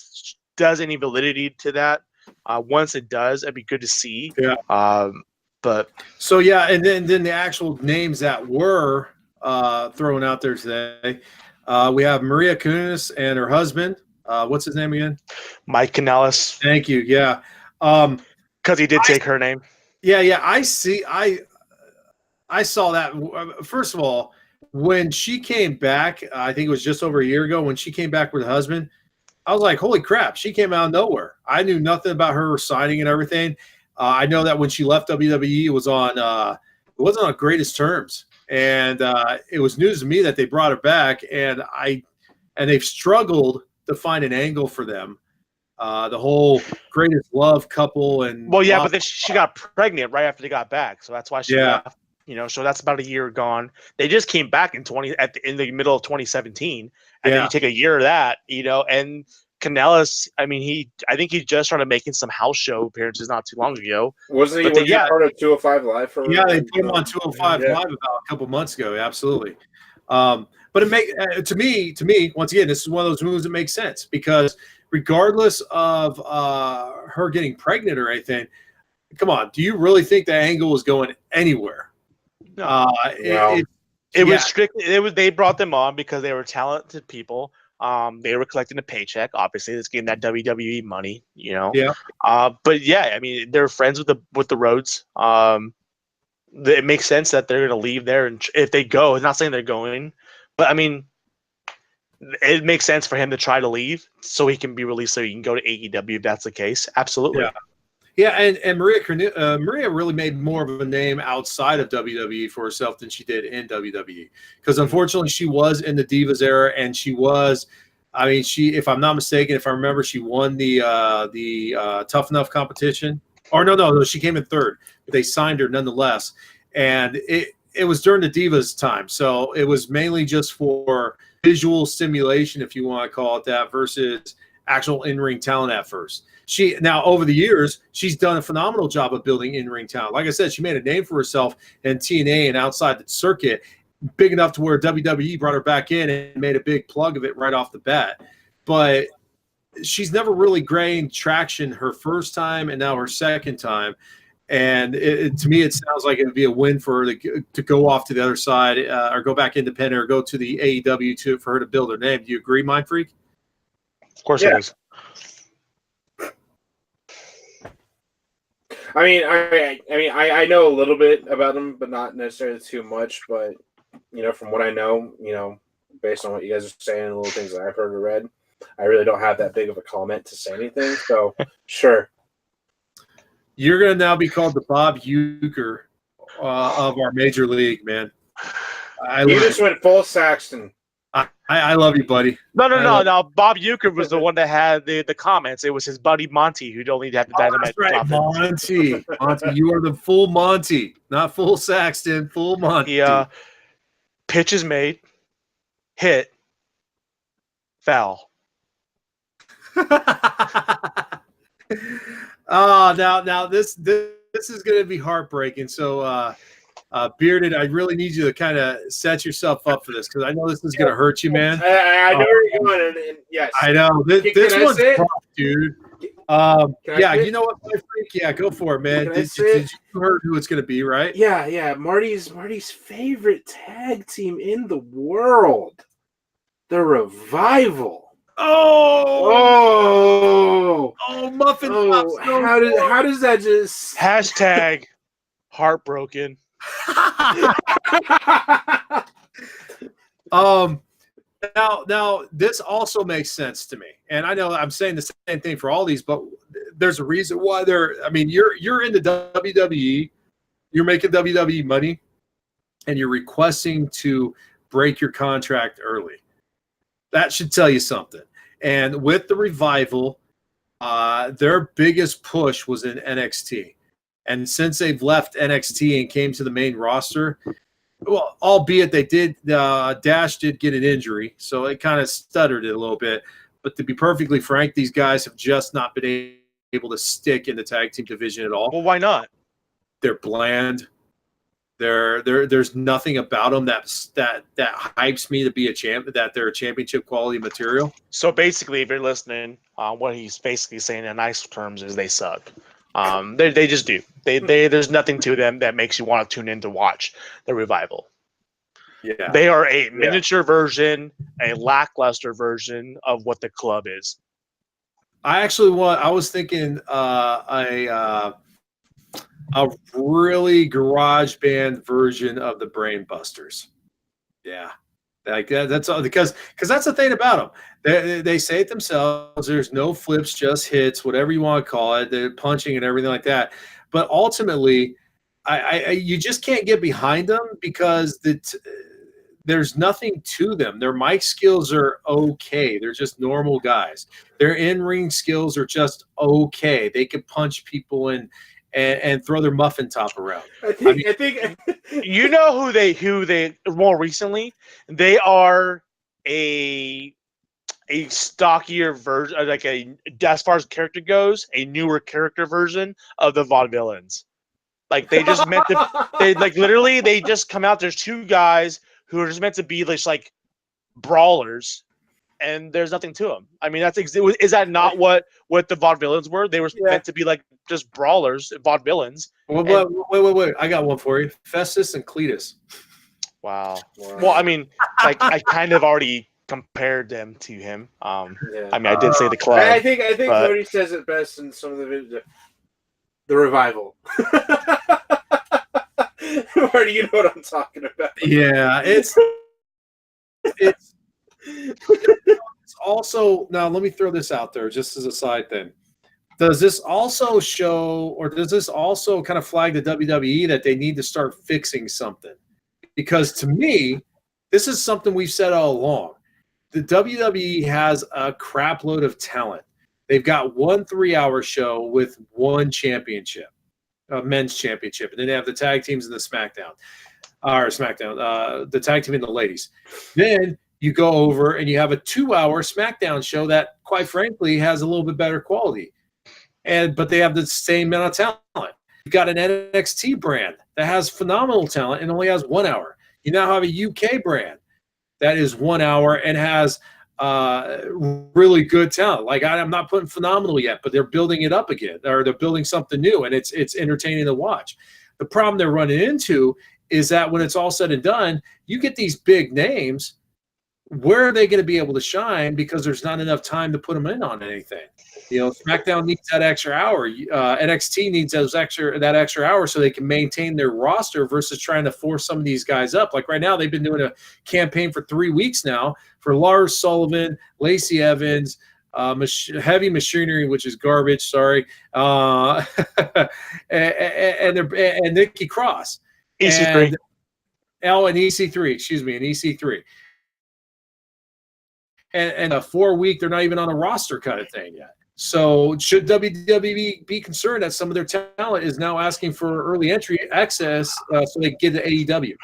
does any validity to that. Once it does, it'd be good to see. Yeah. But so yeah, and then the actual names that were thrown out there today, we have Maria Kunis and her husband. What's his name again? Mike Kanellis. Thank you. Yeah. Because he did take her name. Yeah. I saw that. First of all, when she came back, I think it was just over a year ago, when she came back with her husband, I was like, holy crap, she came out of nowhere. I knew nothing about her signing and everything. I know that when she left WWE, it wasn't on greatest terms. And it was news to me that they brought her back, and they've struggled to find an angle for them. The whole greatest love couple. But then she got pregnant right after they got back. So that's why she left. So that's about a year gone. They just came back in the middle of 2017, and then you take a year of that, and Kanellis. I mean, I think he just started making some house show appearances not too long ago. Wasn't he? Part of 205 Live for? Yeah, they put him on 205 Live about a couple months ago. Absolutely. But it to me, once again, this is one of those moves that makes sense, because regardless of her getting pregnant or anything, come on, do you really think that angle was going anywhere? No. It was strictly. They brought them on because they were talented people. They were collecting a paycheck. Obviously, it's getting that WWE money. Yeah. But yeah, I mean, they're friends with the Rhodes. It makes sense that they're going to leave there, and if they go, I'm not saying they're going, but I mean, it makes sense for him to try to leave so he can be released, so he can go to AEW if that's the case. Absolutely. Yeah, and Maria really made more of a name outside of WWE for herself than she did in WWE, because unfortunately she was in the Divas era, and she was, I mean, if I'm not mistaken, if I remember, she won the Tough Enough competition. Or no, she came in third, but they signed her nonetheless. And it was during the Divas time, so it was mainly just for visual stimulation, if you want to call it that, versus actual in-ring talent at first. Now, over the years, she's done a phenomenal job of building in-ring talent. Like I said, she made a name for herself in TNA and outside the circuit, big enough to where WWE brought her back in and made a big plug of it right off the bat. But she's never really gained traction her first time and now her second time. And to me, it sounds like it would be a win for her to go off to the other side or go back independent or go to the AEW for her to build her name. Do you agree, Mindfreak? Of course it is. I mean, I know a little bit about him, but not necessarily too much. But from what I know, based on what you guys are saying and the little things that I've heard or read, I really don't have that big of a comment to say anything. So, sure. You're going to now be called the Bob Uecker of our major league, man. You just went full Saxton. I love you, buddy. No. Bob Uecker was the one that had the comments. It was his buddy Monty who'd only have the Dynamite. That's right, Monty. Monty, you are the full Monty, not full Saxton, full Monty. Pitch is made, hit, foul. Now this is going to be heartbreaking. So, Bearded, I really need you to kind of set yourself up for this, because I know this is going to hurt you, man. I know where you're going, and yes, I know this one's tough, dude. You know what, my freak? Yeah, go for it, man. Did you heard who it's going to be, right? Yeah. Marty's favorite tag team in the world, the Revival. Oh, Muffin. How does that just hashtag heartbroken? Now Now this also makes sense to me, and I know I'm saying the same thing for all these, but there's a reason why they're. I mean, you're into WWE, you're making WWE money, and you're requesting to break your contract early. That should tell you something. And with the revival, their biggest push was in NXT, and since they've left NXT and came to the main roster. Well, albeit they did, Dash did get an injury, so it kind of stuttered it a little bit. But to be perfectly frank, these guys have just not been able to stick in the tag team division at all. Well, why not? They're bland. There's nothing about them that hypes me to be a champ. That they're a championship quality material. So basically, if you're listening, what he's basically saying in nice terms is they suck. They just do. There's nothing to them that makes you want to tune in to watch the revival. Yeah, they are a miniature version, a lackluster version of what the club is. I was thinking a really garage band version of the Brain Busters. Yeah. Like that's all because that's the thing about them. They say it themselves. There's no flips, just hits, whatever you want to call it. They're punching and everything like that. But ultimately, you just can't get behind them because there's nothing to them. Their mic skills are okay. They're just normal guys. Their in-ring skills are just okay. They can punch people and throw their muffin top around. I think you know who they more recently, they are a stockier version, like as far as character goes, a newer character version of the Vaudevillains. Like they just meant to, they just come out. There's two guys who are just meant to be like brawlers, and there's nothing to them. I mean, is that not what the Vaudevillains were? They were meant to be like just brawlers, Vaudevillains. Wait! I got one for you. Festus and Cletus. Wow. Well, I mean, I kind of already compared them to him. I mean, I did say the club. I think Tony says it best in some of the videos. The revival. Or do you know what I'm talking about? Yeah, it's also, now let me throw this out there just as a side thing. Does this also show, or does this also kind of flag the WWE that they need to start fixing something? Because to me, this is something we've said all along. The WWE has a crap load of talent. They've got 1 3-hour show with 1 championship, a men's championship, and then they have the tag teams and the SmackDown, the tag team and the ladies. Then you go over and you have a 2-hour SmackDown show that, quite frankly, has a little bit better quality, but they have the same amount of talent. You've got an NXT brand that has phenomenal talent and only has 1 hour. You now have a UK brand that is 1 hour and has really good talent. Like I'm not putting phenomenal yet, but they're building it up again, or they're building something new, and it's entertaining to watch. The problem they're running into is that when it's all said and done, you get these big names. Where are they going to be able to shine? Because there's not enough time to put them in on anything. SmackDown needs that extra hour. NXT needs that extra hour so they can maintain their roster versus trying to force some of these guys up. Like right now, they've been doing a campaign for 3 weeks now for Lars Sullivan, Lacey Evans, Heavy Machinery, which is garbage. Sorry, and Nikki Cross, EC3. And EC3. Excuse me, and EC3. And a 4-week, they're not even on a roster kind of thing yet. So should WWE be concerned that some of their talent is now asking for early entry access so they get to AEW?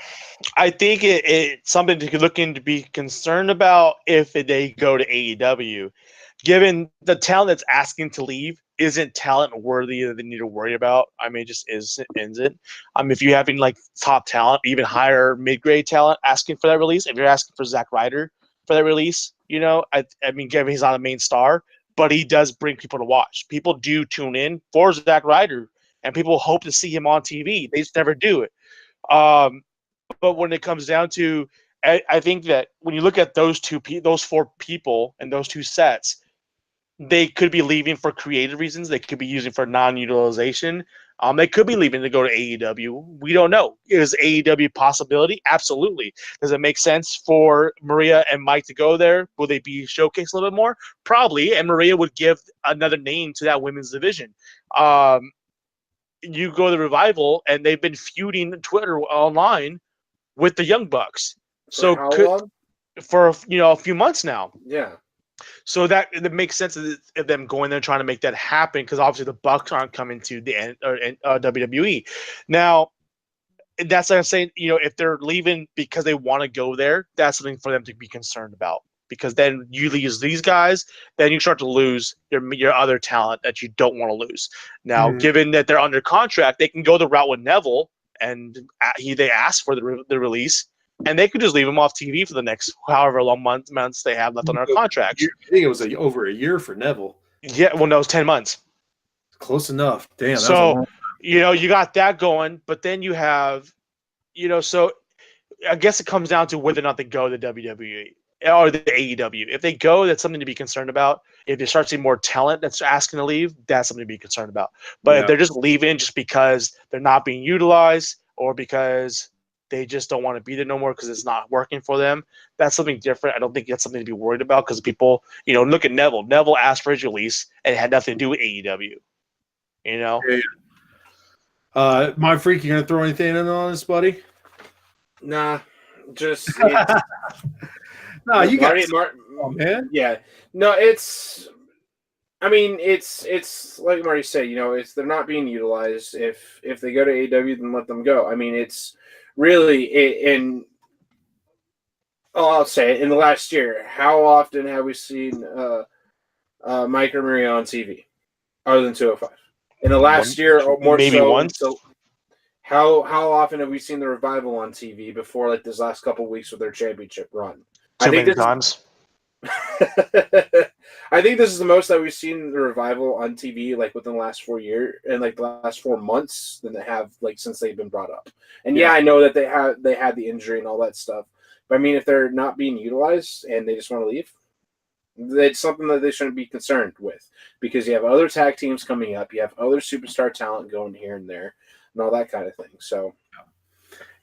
I think it's something to look into, be concerned about if they go to AEW. Given the talent that's asking to leave isn't talent worthy that they need to worry about. I mean, it just isn't. If you're having top talent, even higher mid-grade talent asking for that release, if you're asking for Zack Ryder for that release, I mean, given he's not a main star, but he does bring people to watch. People do tune in for Zack Ryder, and people hope to see him on TV. They just never do it. But when it comes down to, I think that when you look at those 4 people and those 2 sets, they could be leaving for creative reasons. They could be using for non-utilization. They could be leaving to go to AEW. We don't know. Is AEW a possibility? Absolutely. Does it make sense for Maria and Mike to go there? Will they be showcased a little bit more? Probably. And Maria would give another name to that women's division. You go to the Revival, and they've been feuding Twitter online with the Young Bucks. For how long? For a few months now. Yeah. So that makes sense of them going there and trying to make that happen, because obviously the Bucks aren't coming to the WWE. Now, that's what I'm saying. If they're leaving because they want to go there, that's something for them to be concerned about. Because then you lose these guys, then you start to lose your other talent that you don't want to lose. Now, given that they're under contract, they can go the route with Neville, and they ask for the release, and they could just leave him off TV for the next however long months they have left on their contract. I think it was over a year for Neville. Yeah, well, no, it was 10 months. Close enough. Damn. So, you got that going, but then you have, so I guess it comes down to whether or not they go to the WWE. Or the AEW. If they go, that's something to be concerned about. If you start seeing more talent that's asking to leave, that's something to be concerned about. But if they're just leaving just because they're not being utilized, or because they just don't want to be there no more because it's not working for them, that's something different. I don't think that's something to be worried about, because people, look at Neville. Neville asked for his release, and it had nothing to do with AEW. Mindfreak, you gonna throw anything in on this, buddy? Nah, just. No, you got man. Yeah, no, it's like Marty said. They're not being utilized. If they go to AEW, then let them go. It's really I'll say it, in the last year, how often have we seen Mike or Maria on TV, other than 205? In the last year, or more, maybe so, once. So how often have we seen the Revival on TV before, like this last couple of weeks with their championship run? Too many times. I think this is the most that we've seen the Revival on TV, like within the last 4 years and like the last 4 months, than they have like since they've been brought up. And I know that they had the injury and all that stuff. But if they're not being utilized and they just want to leave, it's something that they shouldn't be concerned with, because you have other tag teams coming up, you have other superstar talent going here and there, and all that kind of thing. So,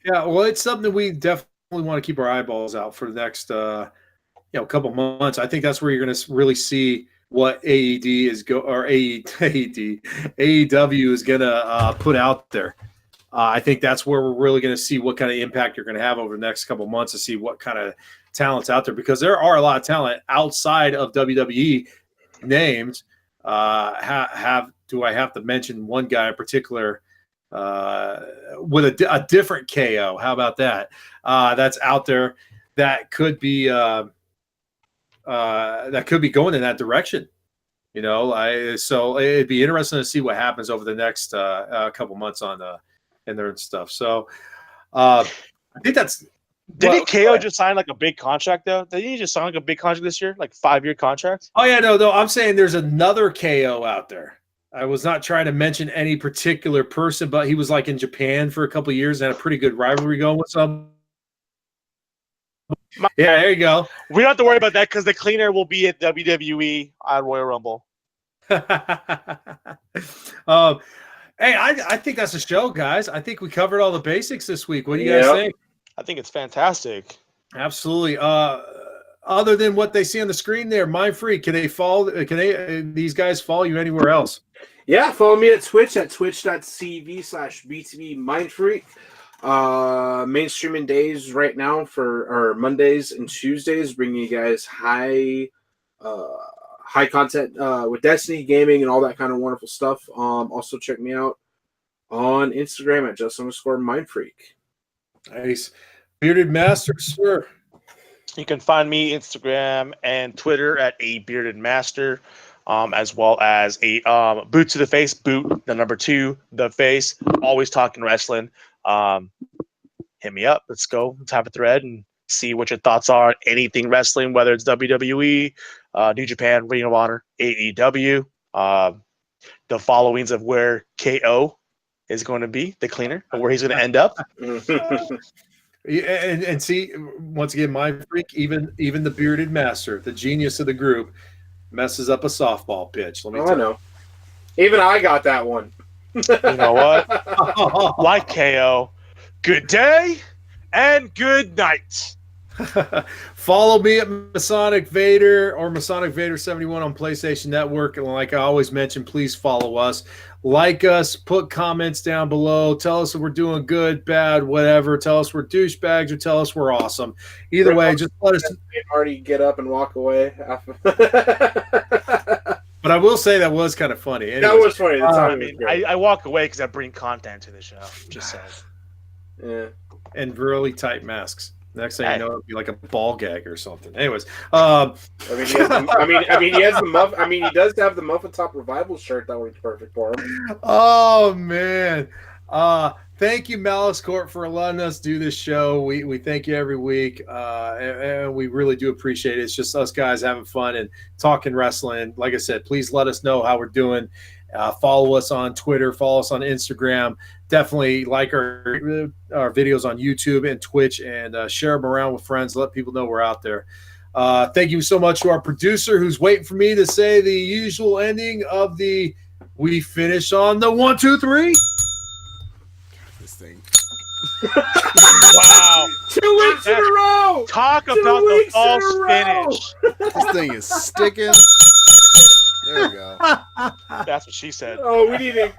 well, it's something we definitely want to keep our eyeballs out for the next couple months. I think that's where you're going to really see what AEW is going to put out there. I think that's where we're really going to see what kind of impact you're going to have over the next couple months, to see what kind of talent's out there, because there are a lot of talent outside of WWE names. Do I have to mention one guy in particular with a different KO? How about that? That's out there that could be going in that direction. So it'd be interesting to see what happens over the next couple months in there and stuff. So I think that's. Didn't KO just sign like a big contract though? Didn't he just sign like a big contract this year, like 5-year contract? Oh yeah, no. I'm saying there's another KO out there. I was not trying to mention any particular person, but he was like in Japan for a couple of years and had a pretty good rivalry going with some. Yeah, there you go. We don't have to worry about that, because the cleaner will be at WWE at Royal Rumble. Hey, I think that's a show, guys. I think we covered all the basics this week. What do you guys think? I think it's fantastic. Absolutely. Other than what they see on the screen there, Mindfreak, can they follow? Can these guys follow you anywhere else? Yeah, follow me at Twitch at twitch.tv/BTB Mindfreak. Mainstreaming days right now for Mondays and Tuesdays, bringing you guys high content with Destiny gaming and all that kind of wonderful stuff. Also check me out on Instagram at just_Mindfreak. Nice. Bearded Master, sir. You can find me Instagram and Twitter at @beardedmaster, as well as a boot to the face, boot the number 2 the face. Always talking wrestling. Hit me up. Let's go. Let's have a thread and see what your thoughts are on anything wrestling, whether it's WWE, New Japan, Ring of Honor, AEW, the followings of where KO is going to be, the cleaner, or where he's going to end up. And see, once again, Mindfreak, even the Bearded Master, the genius of the group, messes up a softball pitch. I know. Even I got that one. You know what? Like KO, good day and good night. Follow me at Masonic Vader or Masonic Vader 71 on PlayStation Network. And like I always mention, please follow us. Like us, put comments down below. Tell us if we're doing good, bad, whatever. Tell us we're douchebags or tell us we're awesome. Either way, just let us. Already get up and walk away. But I will say that was kind of funny. Anyways, that was funny. I mean, I walk away because I bring content to the show. Just saying. Yeah. And really tight masks. Next thing you know, it'll be like a ball gag or something. Anyways, he he does have the muffin top revival shirt that works perfect for him. Oh man. Thank you, Malice Corp, for letting us do this show. We thank you every week. And we really do appreciate it. It's just us guys having fun and talking wrestling. Like I said, please let us know how we're doing. Follow us on Twitter, follow us on Instagram. Definitely like our videos on YouTube and Twitch, and share them around with friends. Let people know we're out there. Thank you so much to our producer who's waiting for me to say the usual ending of the we finish on the 1, 2, 3. This thing. Wow. 2 weeks in a row. Talk about the false finish. This thing is sticking. There we go. That's what she said. Oh, we need it.